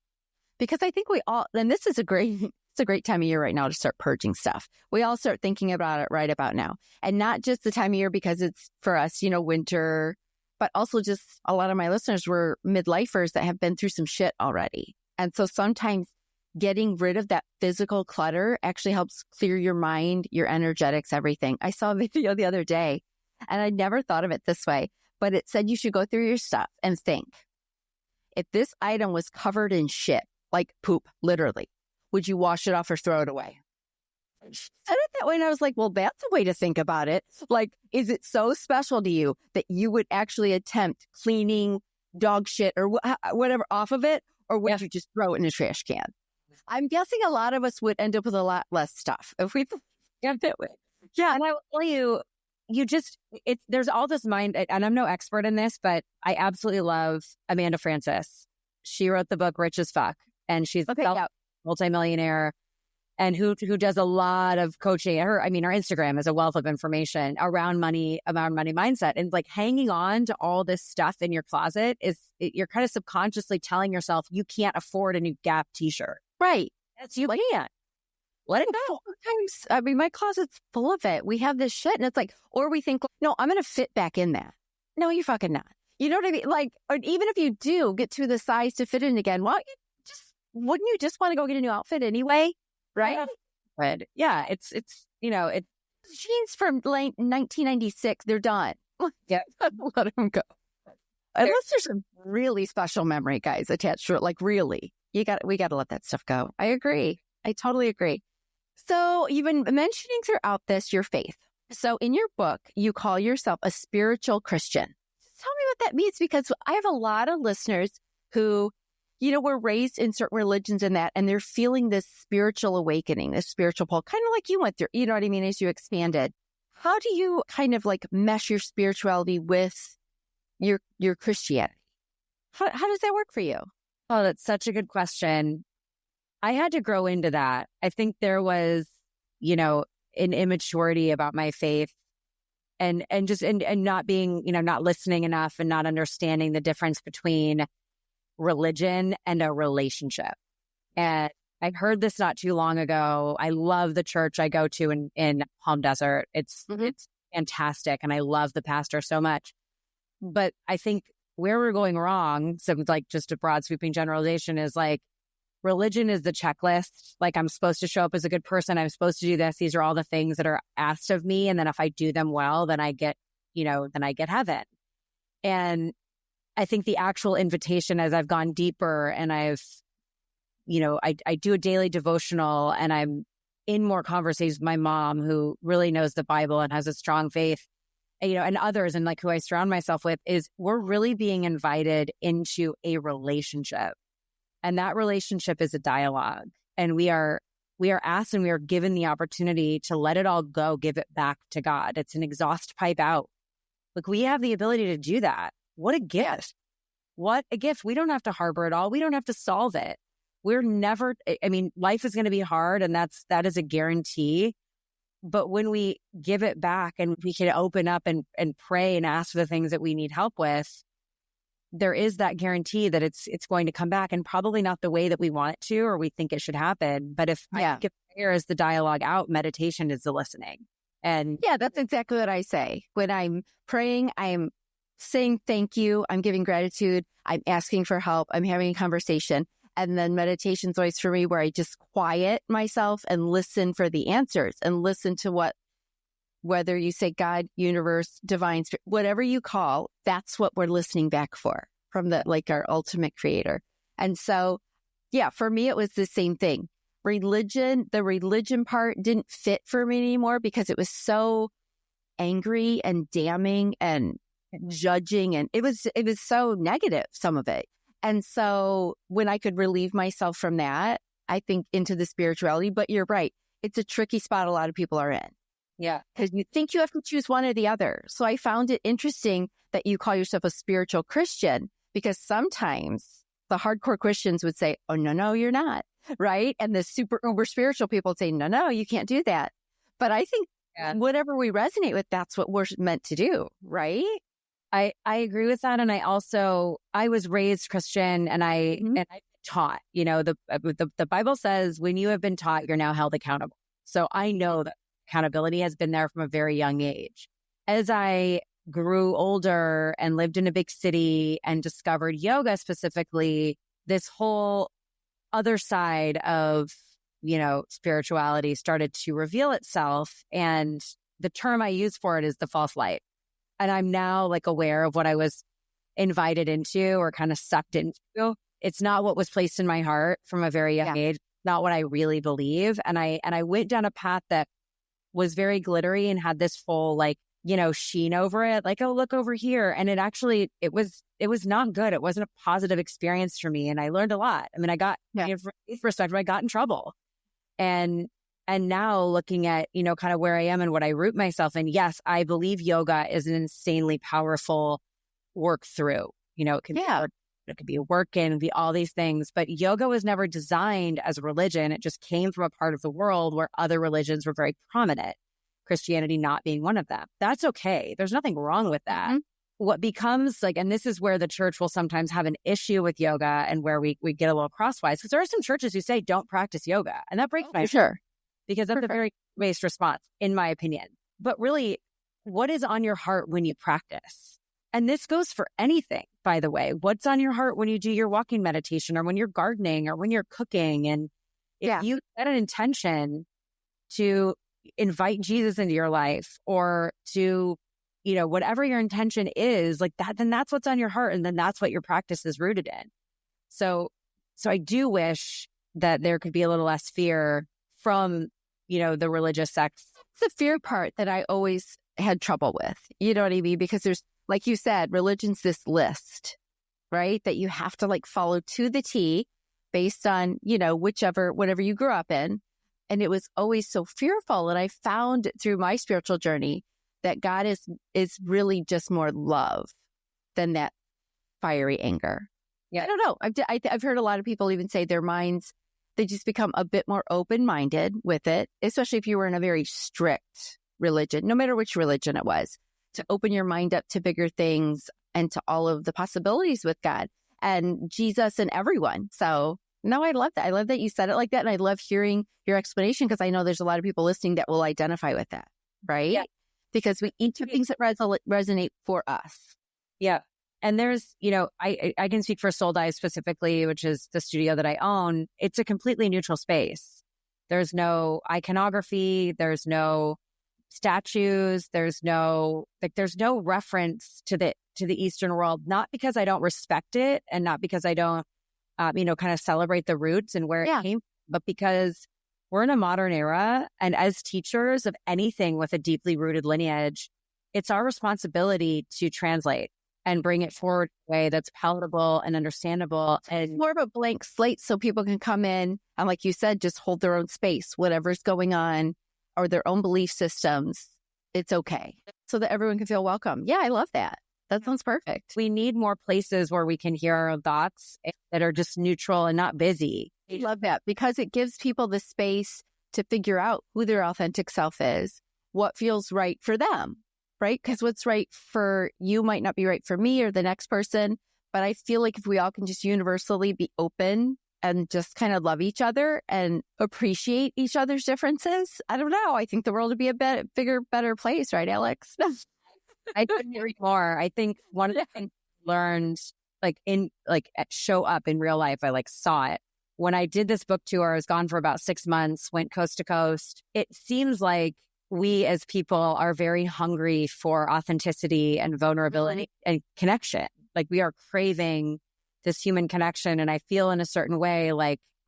Because I think we all, and this is it's a great time of year right now to start purging stuff. We all start thinking about it right about now. And not just the time of year because it's for us, winter, but also just a lot of my listeners were midlifers that have been through some shit already. And so sometimes getting rid of that physical clutter actually helps clear your mind, your energetics, everything. I saw a video the other day and I never thought of it this way, but it said you should go through your stuff and think, if this item was covered in shit, like poop, literally, would you wash it off or throw it away? I said it that way and I was like, well, that's a way to think about it. Like, is it so special to you that you would actually attempt cleaning dog shit or whatever off of it? Or would you just throw it in a trash can? I'm guessing a lot of us would end up with a lot less stuff if we got that way. Yeah. And I will tell you, there's all this mind, and I'm no expert in this, but I absolutely love Amanda Francis. She wrote the book Rich as Fuck, and she's a multimillionaire and who does a lot of coaching. Her Instagram is a wealth of information around money mindset. And like hanging on to all this stuff in your closet you're kind of subconsciously telling yourself you can't afford a new Gap t-shirt. Right. You can't. Let it go. Sometimes, my closet's full of it. We have this shit and it's like, or we think, no, I'm going to fit back in that. No, you're fucking not. You know what I mean? Like, or even if you do get to the size to fit in again, well, wouldn't you just want to go get a new outfit anyway? Right? Yeah. It's jeans from like 1996. They're done. Yeah. Let them go. Unless there's a really special memory, guys, attached to it. Like really, we got to let that stuff go. I agree. I totally agree. So you've been mentioning throughout this your faith. So in your book, you call yourself a spiritual Christian. Tell me what that means, because I have a lot of listeners who, were raised in certain religions and they're feeling this spiritual awakening, this spiritual pull, kind of like you went through, you know what I mean, as you expanded. How do you kind of like mesh your spirituality with your Christianity? How does that work for you? Oh, that's such a good question. I had to grow into that. I think there was, an immaturity about my faith and not being, not listening enough and not understanding the difference between religion and a relationship. And I heard this not too long ago. I love the church I go to in Palm Desert. It's fantastic. And I love the pastor so much. But I think where we're going wrong, so like just a broad sweeping generalization, is like religion is the checklist. Like I'm supposed to show up as a good person. I'm supposed to do this. These are all the things that are asked of me. And then if I do them well, then I get heaven. And I think the actual invitation, as I've gone deeper and I do a daily devotional and I'm in more conversations with my mom, who really knows the Bible and has a strong faith, and others, and like who I surround myself with, is we're really being invited into a relationship. And that relationship is a dialogue. And we are asked and we are given the opportunity to let it all go, give it back to God. It's an exhaust pipe out. Like we have the ability to do that. What a gift. What a gift. We don't have to harbor it all. We don't have to solve it. Life is going to be hard, and that is a guarantee. But when we give it back and we can open up and pray and ask for the things that we need help with, there is that guarantee that it's going to come back, and probably not the way that we want it to or we think it should happen. But if I think prayer is the dialogue out, meditation is the listening. And yeah, that's exactly what I say. When I'm praying, I'm saying thank you. I'm giving gratitude. I'm asking for help. I'm having a conversation. And then meditation's always for me where I just quiet myself and listen for the answers and listen to whether you say God, universe, divine spirit, whatever you call, that's what we're listening back for from our ultimate creator. And so, yeah, for me, it was the same thing. The religion part didn't fit for me anymore because it was so angry and damning and judging. And it was so negative, some of it. And so when I could relieve myself from that, I think into the spirituality, but you're right. It's a tricky spot a lot of people are in. Yeah. Because you think you have to choose one or the other. So I found it interesting that you call yourself a spiritual Christian, because sometimes the hardcore Christians would say, oh, no, you're not. Right. And the super uber spiritual people would say, no, you can't do that. But I think whatever we resonate with, that's what we're meant to do. Right. I agree with that. And I was raised Christian, and I've been taught, the Bible says when you have been taught, you're now held accountable. So I know that accountability has been there from a very young age. As I grew older and lived in a big city and discovered yoga specifically, this whole other side of, spirituality started to reveal itself. And the term I use for it is the false light. And I'm now aware of what I was invited into or kind of sucked into. It's not what was placed in my heart from a very young age, not what I really believe. And I went down a path that was very glittery and had this full sheen over it. Oh, look over here. And it was not good. It wasn't a positive experience for me. And I learned a lot. I mean, I got, from this perspective, I got in trouble. And now looking at, kind of where I am and what I root myself in, yes, I believe yoga is an insanely powerful work through. It can be a work in, it can be all these things. But yoga was never designed as a religion. It just came from a part of the world where other religions were very prominent, Christianity not being one of them. That's okay. There's nothing wrong with that. Mm-hmm. What becomes and this is where the church will sometimes have an issue with yoga and where we get a little crosswise, because there are some churches who say don't practice yoga. And that breaks my heart. Sure. Because that's a very based response, in my opinion. But really, what is on your heart when you practice? And this goes for anything, by the way. What's on your heart when you do your walking meditation or when you're gardening or when you're cooking? And if you set an intention to invite Jesus into your life or to, whatever your intention is that, then that's what's on your heart. And then that's what your practice is rooted in. So I do wish that there could be a little less fear from, the religious sects. It's the fear part that I always had trouble with. You know what I mean? Because there's, like you said, religion's this list, right? That you have to follow to the T based on, whatever you grew up in. And it was always so fearful. And I found through my spiritual journey that God is really just more love than that fiery anger. Yeah. I don't know. I've heard a lot of people even say their minds, they just become a bit more open-minded with it, especially if you were in a very strict religion, no matter which religion it was, to open your mind up to bigger things and to all of the possibilities with God and Jesus and everyone. So no, I love that. I love that you said it like that. And I love hearing your explanation, because I know there's a lot of people listening that will identify with that, right? Yeah. Because we each have things that resonate for us. Yeah. And there's, I can speak for Soul Dive specifically, which is the studio that I own. It's a completely neutral space. There's no iconography. There's no statues. There's no reference to the Eastern world, not because I don't respect it and not because I don't, kind of celebrate the roots and where it came, but because we're in a modern era. And as teachers of anything with a deeply rooted lineage, it's our responsibility to translate and bring it forward in a way that's palatable and understandable. And more of a blank slate so people can come in and, like you said, just hold their own space, whatever's going on, or their own belief systems. It's okay. So that everyone can feel welcome. Yeah, I love that. That sounds perfect. We need more places where we can hear our own thoughts that are just neutral and not busy. I love that, because it gives people the space to figure out who their authentic self is, what feels right for them. Right? Because what's right for you might not be right for me or the next person. But I feel like if we all can just universally be open and just kind of love each other and appreciate each other's differences, I don't know. I think the world would be a bigger, better place. Right, Alex? I couldn't agree more. I think one of the things I learned, show up in real life, I saw it. When I did this book tour, I was gone for about 6 months, went coast to coast. It seems like we as people are very hungry for authenticity and vulnerability and connection. We are craving this human connection. And I feel in a certain way,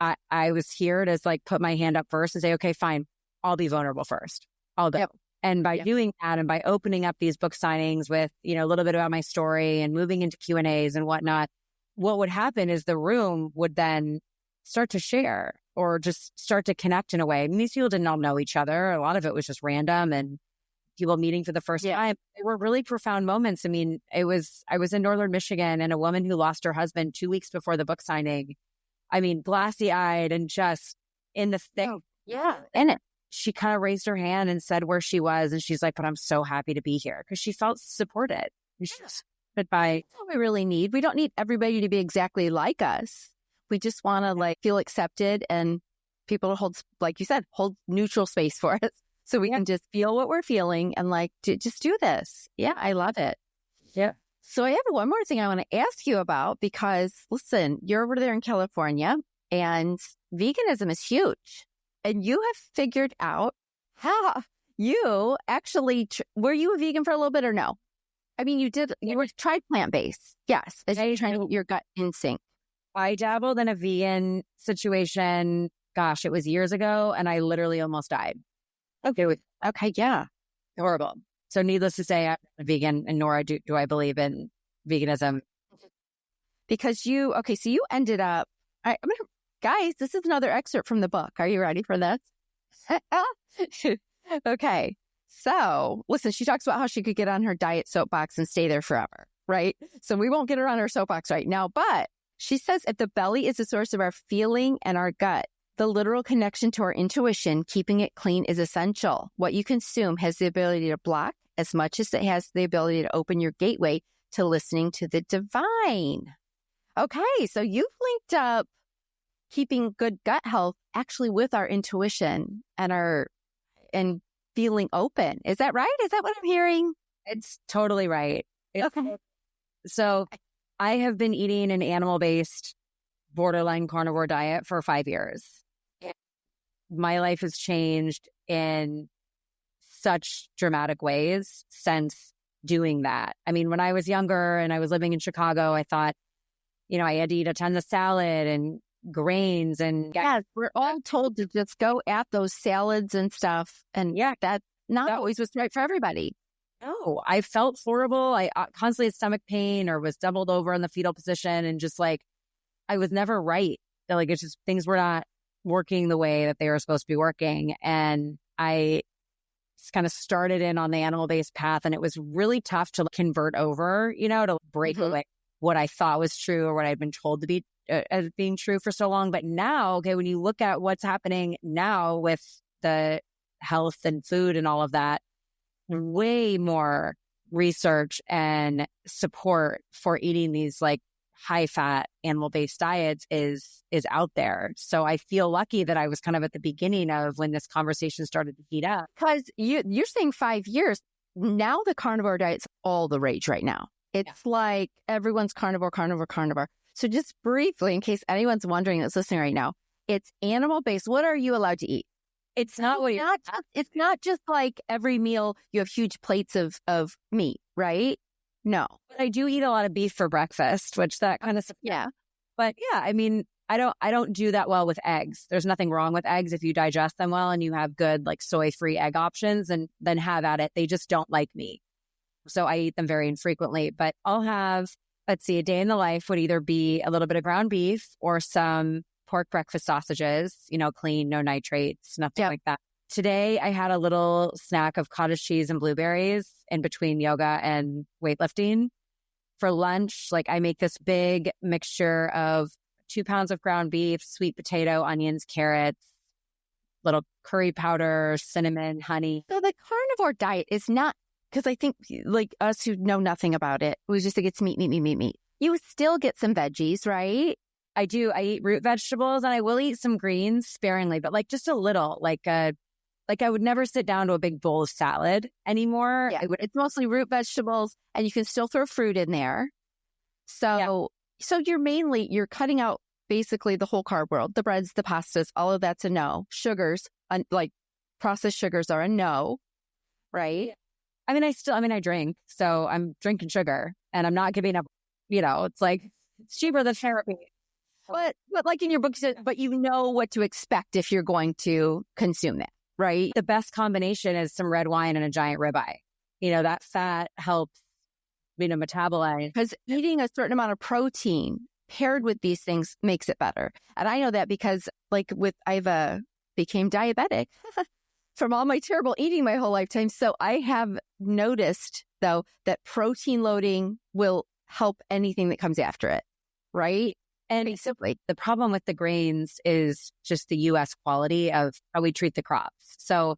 I was here to put my hand up first and say, okay, fine, I'll be vulnerable first. I'll do. Yep. And by doing that and by opening up these book signings with, a little bit about my story and moving into Q&As and whatnot, what would happen is the room would then start to share or just start to connect in a way. I mean, these people didn't all know each other. A lot of it was just random and people meeting for the first time. They were really profound moments. I mean, I was in Northern Michigan, and a woman who lost her husband 2 weeks before the book signing. I mean, glassy eyed and just in the thick. Oh, yeah. And she kind of raised her hand and said where she was. And she's like, but I'm so happy to be here, because she felt supported. But That's what we really need. We don't need everybody to be exactly like us. We just want to like feel accepted and people to hold, like you said, hold neutral space for us. So we can just feel what we're feeling and like just do this. Yeah, I love it. Yeah. So I have one more thing I want to ask you about, because listen, you're over there in California and veganism is huge. And you have figured out how you actually, were you a vegan for a little bit or no? I mean, you were tried plant-based. Yes. As you're trying to get your gut instinct. I dabbled in a vegan situation. Gosh, it was years ago, and I literally almost died. Okay. Yeah. Horrible. So needless to say, I'm not a vegan, and nor do I believe in veganism. Because so you ended up, guys, this is another excerpt from the book. Are you ready for this? Okay. So listen, she talks about how she could get on her diet soapbox and stay there forever, right? So we won't get her on her soapbox right now, but she says if the belly is the source of our feeling and our gut, the literal connection to our intuition, keeping it clean, is essential. What you consume has the ability to block as much as it has the ability to open your gateway to listening to the divine. Okay, so you've linked up keeping good gut health actually with our intuition and feeling open. Is that right? Is that what I'm hearing? It's totally right. Okay. So I have been eating an animal-based borderline carnivore diet for 5 years. My life has changed in such dramatic ways since doing that. I mean, when I was younger and I was living in Chicago, I thought, I had to eat a ton of salad and grains and we're all told to just go at those salads and stuff. And that always was right for everybody. No, I felt horrible. I constantly had stomach pain or was doubled over in the fetal position, and just like, I was never right. Like, it's just things were not working the way that they were supposed to be working. And I just kind of started in on the animal-based path, and it was really tough to convert over, to break away what I thought was true or what I'd been told to be as being true for so long. But now, when you look at what's happening now with the health and food and all of that, way more research and support for eating these like high-fat animal-based diets is out there. So I feel lucky that I was kind of at the beginning of when this conversation started to heat up. Because you're saying 5 years. Now the carnivore diet's all the rage right now. It's like everyone's carnivore. So just briefly, in case anyone's wondering that's listening right now, it's animal-based. What are you allowed to eat? It's not just like every meal you have huge plates of meat, right? No. But I do eat a lot of beef for breakfast, which that kind of stuff. Yeah. But yeah, I mean, I don't do that well with eggs. There's nothing wrong with eggs if you digest them well and you have good like soy-free egg options, and then have at it. They just don't like me. So I eat them very infrequently, but I'll have, let's see, a day in the life would either be a little bit of ground beef or some pork breakfast sausages, clean, no nitrates, nothing like that. Today, I had a little snack of cottage cheese and blueberries in between yoga and weightlifting. For lunch, I make this big mixture of 2 pounds of ground beef, sweet potato, onions, carrots, little curry powder, cinnamon, honey. So the carnivore diet is not, because I think like us who know nothing about it, we just think it's meat. You still get some veggies, right? I do. I eat root vegetables, and I will eat some greens sparingly, but just a little, I would never sit down to a big bowl of salad anymore. Yeah, it's mostly root vegetables, and you can still throw fruit in there. So you're cutting out basically the whole carb world, the breads, the pastas, all of that's a no. Sugars, like processed sugars are a no, right? I mean, I drink, so I'm drinking sugar, and I'm not giving up, it's it's cheaper than therapy. But like in your book, but you know what to expect if you're going to consume that, right? The best combination is some red wine and a giant ribeye. That fat helps, metabolize. Because eating a certain amount of protein paired with these things makes it better. And I know that because became diabetic from all my terrible eating my whole lifetime. So I have noticed, though, that protein loading will help anything that comes after it, right? And basically, the problem with the grains is just the U.S. quality of how we treat the crops. So,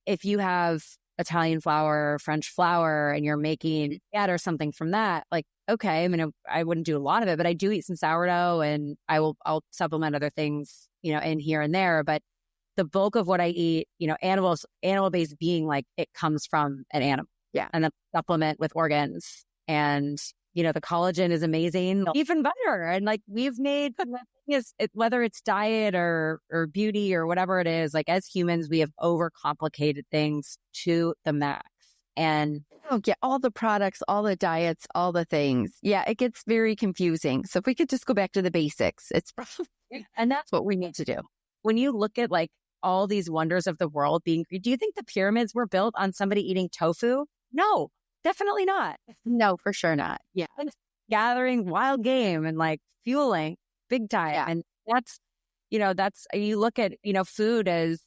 if you have Italian flour, French flour, and you're making that or something from that, like, okay, I mean, I wouldn't do a lot of it, but I do eat some sourdough, and I'll supplement other things, in here and there. But the bulk of what I eat, animal-based being, like, it comes from an animal. Yeah. And then supplement with organs. And, the collagen is amazing, even better. And like we've made, whether it's diet or beauty or whatever it is, like as humans, we have overcomplicated things to the max. And all the products, all the diets, all the things. Yeah, it gets very confusing. So if we could just go back to the basics, and that's what we need to do. When you look at like all these wonders of the world do you think the pyramids were built on somebody eating tofu? No. Definitely not. No, for sure not. Yeah. And gathering wild game and like fueling big time. Yeah. And that's, you look at, food as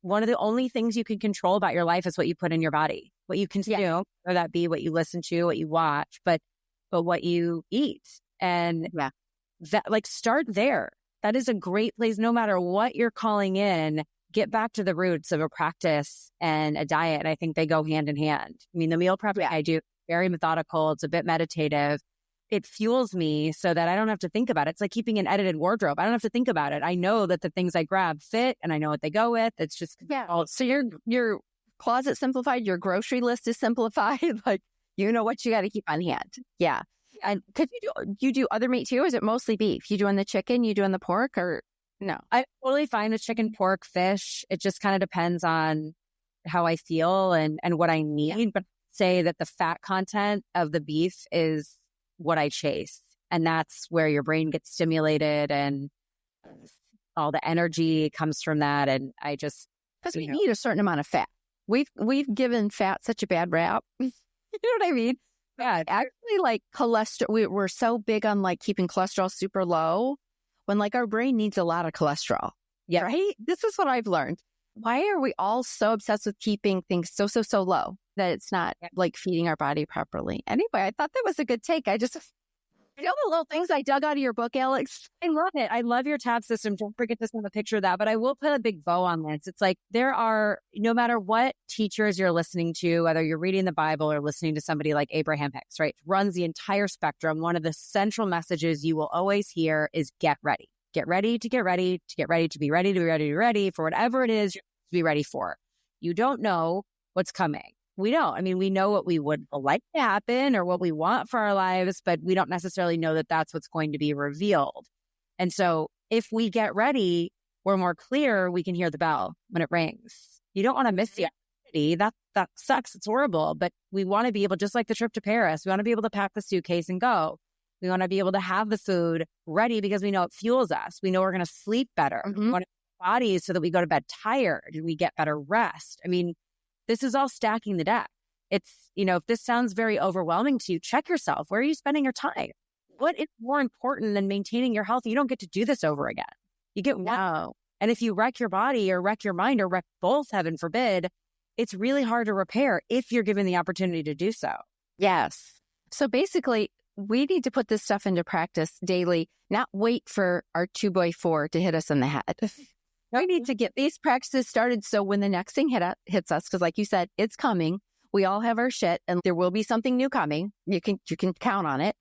one of the only things you can control about your life is what you put in your body, what you consume, or that be what you listen to, what you watch, but what you eat. And that, like, start there. That is a great place, no matter what you're calling in. Get back to the roots of a practice and a diet. And I think they go hand in hand. I mean, the meal prep I do, very methodical. It's a bit meditative. It fuels me so that I don't have to think about it. It's like keeping an edited wardrobe. I don't have to think about it. I know that the things I grab fit and I know what they go with. It's just So your closet simplified, your grocery list is simplified. Like, what you got to keep on hand. Yeah. And could you do other meat too? Or is it mostly beef? You doing the chicken? You doing the pork? Or no? I'm totally fine with chicken, pork, fish. It just kind of depends on how I feel and what I need. Yeah. But say that the fat content of the beef is what I chase. And that's where your brain gets stimulated and all the energy comes from that. And I just... Because we need a certain amount of fat. We've given fat such a bad rap. You know what I mean? Yeah. Actually, like cholesterol, we're so big on like keeping cholesterol super low when like our brain needs a lot of cholesterol. Yeah. Right? This is what I've learned. Why are we all so obsessed with keeping things so low that it's not like feeding our body properly? Anyway, I thought that was a good take. The little things I dug out of your book, Alex. I love it. I love your tab system. Don't forget to send a picture of that. But I will put a big bow on this. It's like there are, no matter what teachers you're listening to, whether you're reading the Bible or listening to somebody like Abraham Hicks, right? Runs the entire spectrum. One of the central messages you will always hear is get ready. Get ready to get ready, to get ready, to be ready, to be ready, to be ready for whatever it is you're to be ready for. You don't know what's coming. We don't. I mean, we know what we would like to happen or what we want for our lives, but we don't necessarily know that that's what's going to be revealed. And so if we get ready, we're more clear, we can hear the bell when it rings. You don't want to miss the opportunity. That sucks. It's horrible. But we want to be able, just like the trip to Paris, we want to be able to pack the suitcase and go. We want to be able to have the food ready because we know it fuels us. We know we're going to sleep better. Mm-hmm. We want our bodies so that we go to bed tired and we get better rest. I mean, this is all stacking the deck. It's, if this sounds very overwhelming to you, check yourself. Where are you spending your time? What is more important than maintaining your health? You don't get to do this over again. You get one. And if you wreck your body or wreck your mind or wreck both, heaven forbid, it's really hard to repair if you're given the opportunity to do so. Yes. So basically, we need to put this stuff into practice daily, not wait for our 2x4 to hit us in the head. We need to get these practices started so when the next thing hits us, because like you said, it's coming. We all have our shit and there will be something new coming. You can count on it.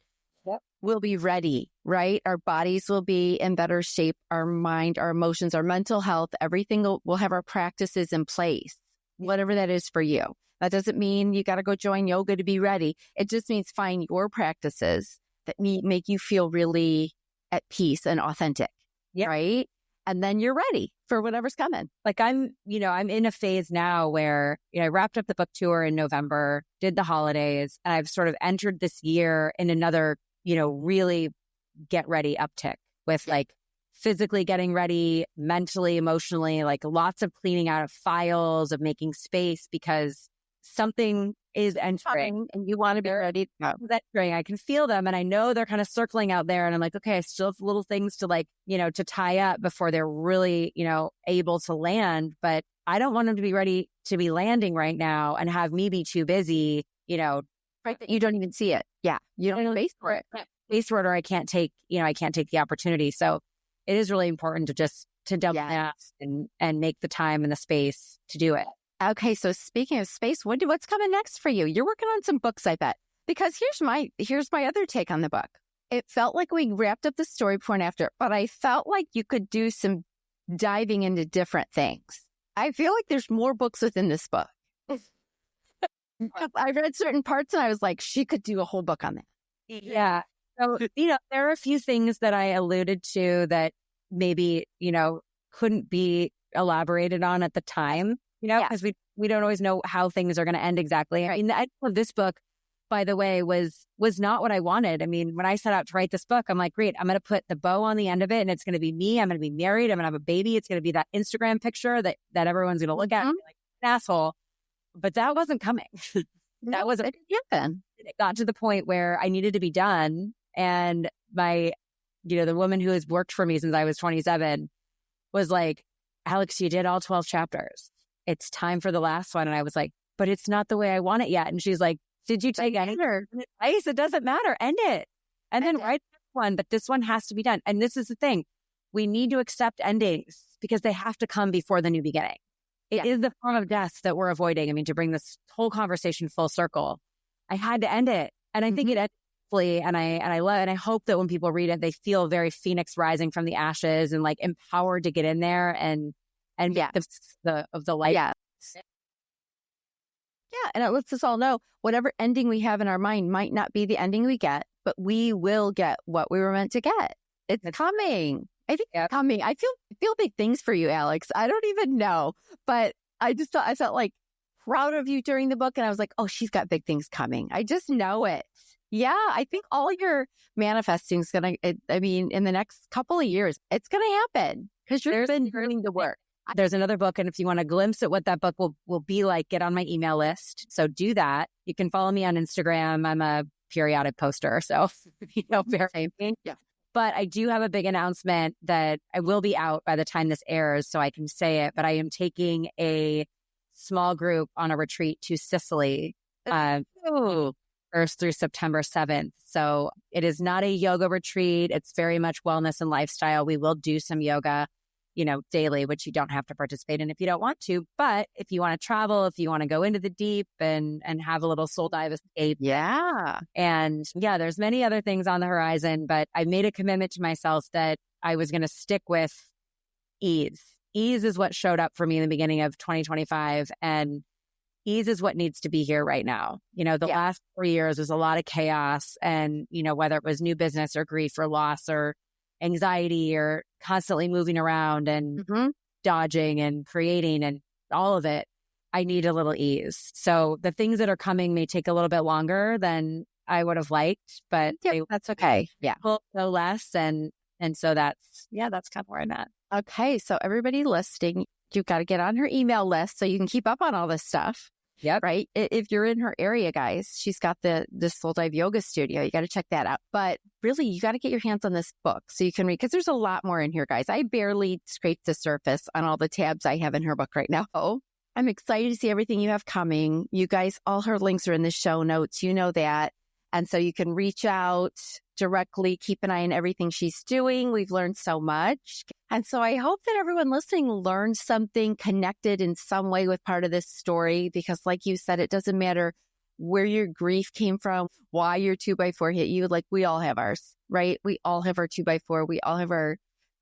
Yep. We'll be ready, right? Our bodies will be in better shape. Our mind, our emotions, our mental health, everything we'll have our practices in place, whatever that is for you. That doesn't mean you got to go join yoga to be ready. It just means find your practices that make you feel really at peace and authentic, right? And then you're ready for whatever's coming. Like I'm in a phase now where, I wrapped up the book tour in November, did the holidays, and I've sort of entered this year in another, really get ready uptick with like physically getting ready, mentally, emotionally, like lots of cleaning out of files, of making space, because something is entering and you want to be ready to go. Entering. I can feel them and I know they're kind of circling out there. And I'm like, okay, I still have little things to like, to tie up before they're really, able to land. But I don't want them to be ready to be landing right now and have me be too busy, right, that you don't even see it. Yeah. You don't have space for it. Space for it, or I can't take the opportunity. So it is really important to dump that and make the time and the space to do it. Okay, so speaking of space, what's coming next for you? You're working on some books, I bet. Because here's my other take on the book. It felt like we wrapped up the story before and after, but I felt like you could do some diving into different things. I feel like there's more books within this book. I read certain parts and I was like, she could do a whole book on that. Yeah. So, there are a few things that I alluded to that maybe, couldn't be elaborated on at the time. Because we don't always know how things are going to end exactly. I mean, the end of this book, by the way, was not what I wanted. I mean, when I set out to write this book, I'm like, great, I'm going to put the bow on the end of it and it's going to be me. I'm going to be married. I'm going to have a baby. It's going to be that Instagram picture that everyone's going to look at and be like, an asshole. But that wasn't coming. That wasn't happen. It got to the point where I needed to be done. And my, the woman who has worked for me since I was 27 was like, Alex, you did all 12 chapters. It's time for the last one. And I was like, but it's not the way I want it yet. And she's like, did you take any advice? It doesn't matter. End it. And then write this one, but this one has to be done. And this is the thing. We need to accept endings because they have to come before the new beginning. It is the form of death that we're avoiding. I mean, to bring this whole conversation full circle, I had to end it. And I think it ended fully. And I love, and I hope that when people read it, they feel very phoenix rising from the ashes and like empowered to get in there and the light. Yeah. Yeah. And it lets us all know whatever ending we have in our mind might not be the ending we get, but we will get what we were meant to get. It's coming. I think it's coming. I feel big things for you, Alex. I don't even know, but I felt like proud of you during the book. And I was like, oh, she's got big things coming. I just know it. Yeah. I think all your manifesting is going to, in the next couple of years, it's going to happen because you've been doing the work. There's another book. And if you want a glimpse at what that book will be like, get on my email list. So do that. You can follow me on Instagram. I'm a periodic poster. So, very. Yeah. But I do have a big announcement that I will be out by the time this airs, so I can say it. But I am taking a small group on a retreat to Sicily, 1st through September 7th. So it is not a yoga retreat. It's very much wellness and lifestyle. We will do some yoga, daily, which you don't have to participate in if you don't want to. But if you want to travel, if you want to go into the deep and have a little soul dive escape. Yeah. And there's many other things on the horizon, but I made a commitment to myself that I was going to stick with ease. Ease is what showed up for me in the beginning of 2025. And ease is what needs to be here right now. The last 4 years was a lot of chaos and, whether it was new business or grief or loss or anxiety or constantly moving around and dodging and creating and all of it, I need a little ease. So the things that are coming may take a little bit longer than I would have liked, but that's okay. Yeah. Will go less. And so that's kind of where I'm at. Okay. So everybody listening, you've got to get on her email list so you can keep up on all this stuff. Yep. Right. If you're in her area, guys, she's got this full dive yoga studio. You got to check that out. But really, you got to get your hands on this book so you can read, because there's a lot more in here, guys. I barely scraped the surface on all the tabs I have in her book right now. Oh, I'm excited to see everything you have coming. You guys, all her links are in the show notes. You know that. And so you can reach out directly, keep an eye on everything she's doing. We've learned so much. And so I hope that everyone listening learned something, connected in some way with part of this story, because like you said, it doesn't matter where your grief came from, why your 2x4 hit you. Like we all have ours, right? We all have our 2x4. We all have our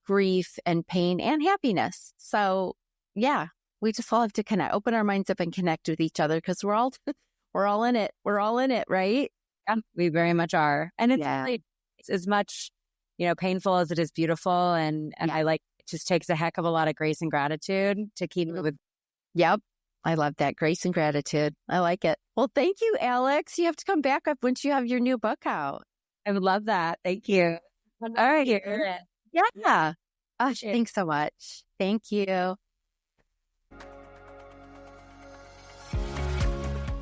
grief and pain and happiness. So we just all have to connect, open our minds up and connect with each other, because we're all in it. We're all in it, right? Yeah, we very much are. And it's really, it's as much, painful as it is beautiful. And I it just takes a heck of a lot of grace and gratitude to keep it with. Yep. I love that. Grace and gratitude. I like it. Well, thank you, Alex. You have to come back up once you have your new book out. I would love that. Thank you. All right. Yeah. Thanks so much. Thank you.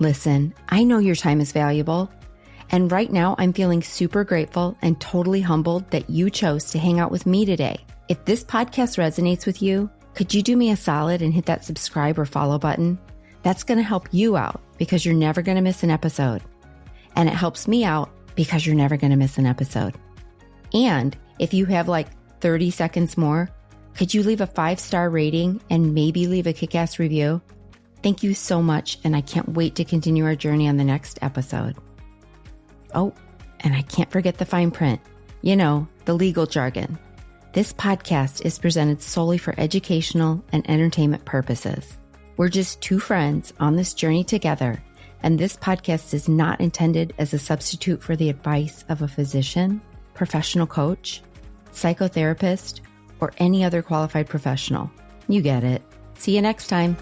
Listen, I know your time is valuable. And right now, I'm feeling super grateful and totally humbled that you chose to hang out with me today. If this podcast resonates with you, could you do me a solid and hit that subscribe or follow button? That's going to help you out because you're never going to miss an episode. And it helps me out because you're never going to miss an episode. And if you have like 30 seconds more, could you leave a 5-star rating and maybe leave a kick-ass review? Thank you so much, and I can't wait to continue our journey on the next episode. Oh, and I can't forget the fine print. You know, the legal jargon. This podcast is presented solely for educational and entertainment purposes. We're just two friends on this journey together, and this podcast is not intended as a substitute for the advice of a physician, professional coach, psychotherapist, or any other qualified professional. You get it. See you next time.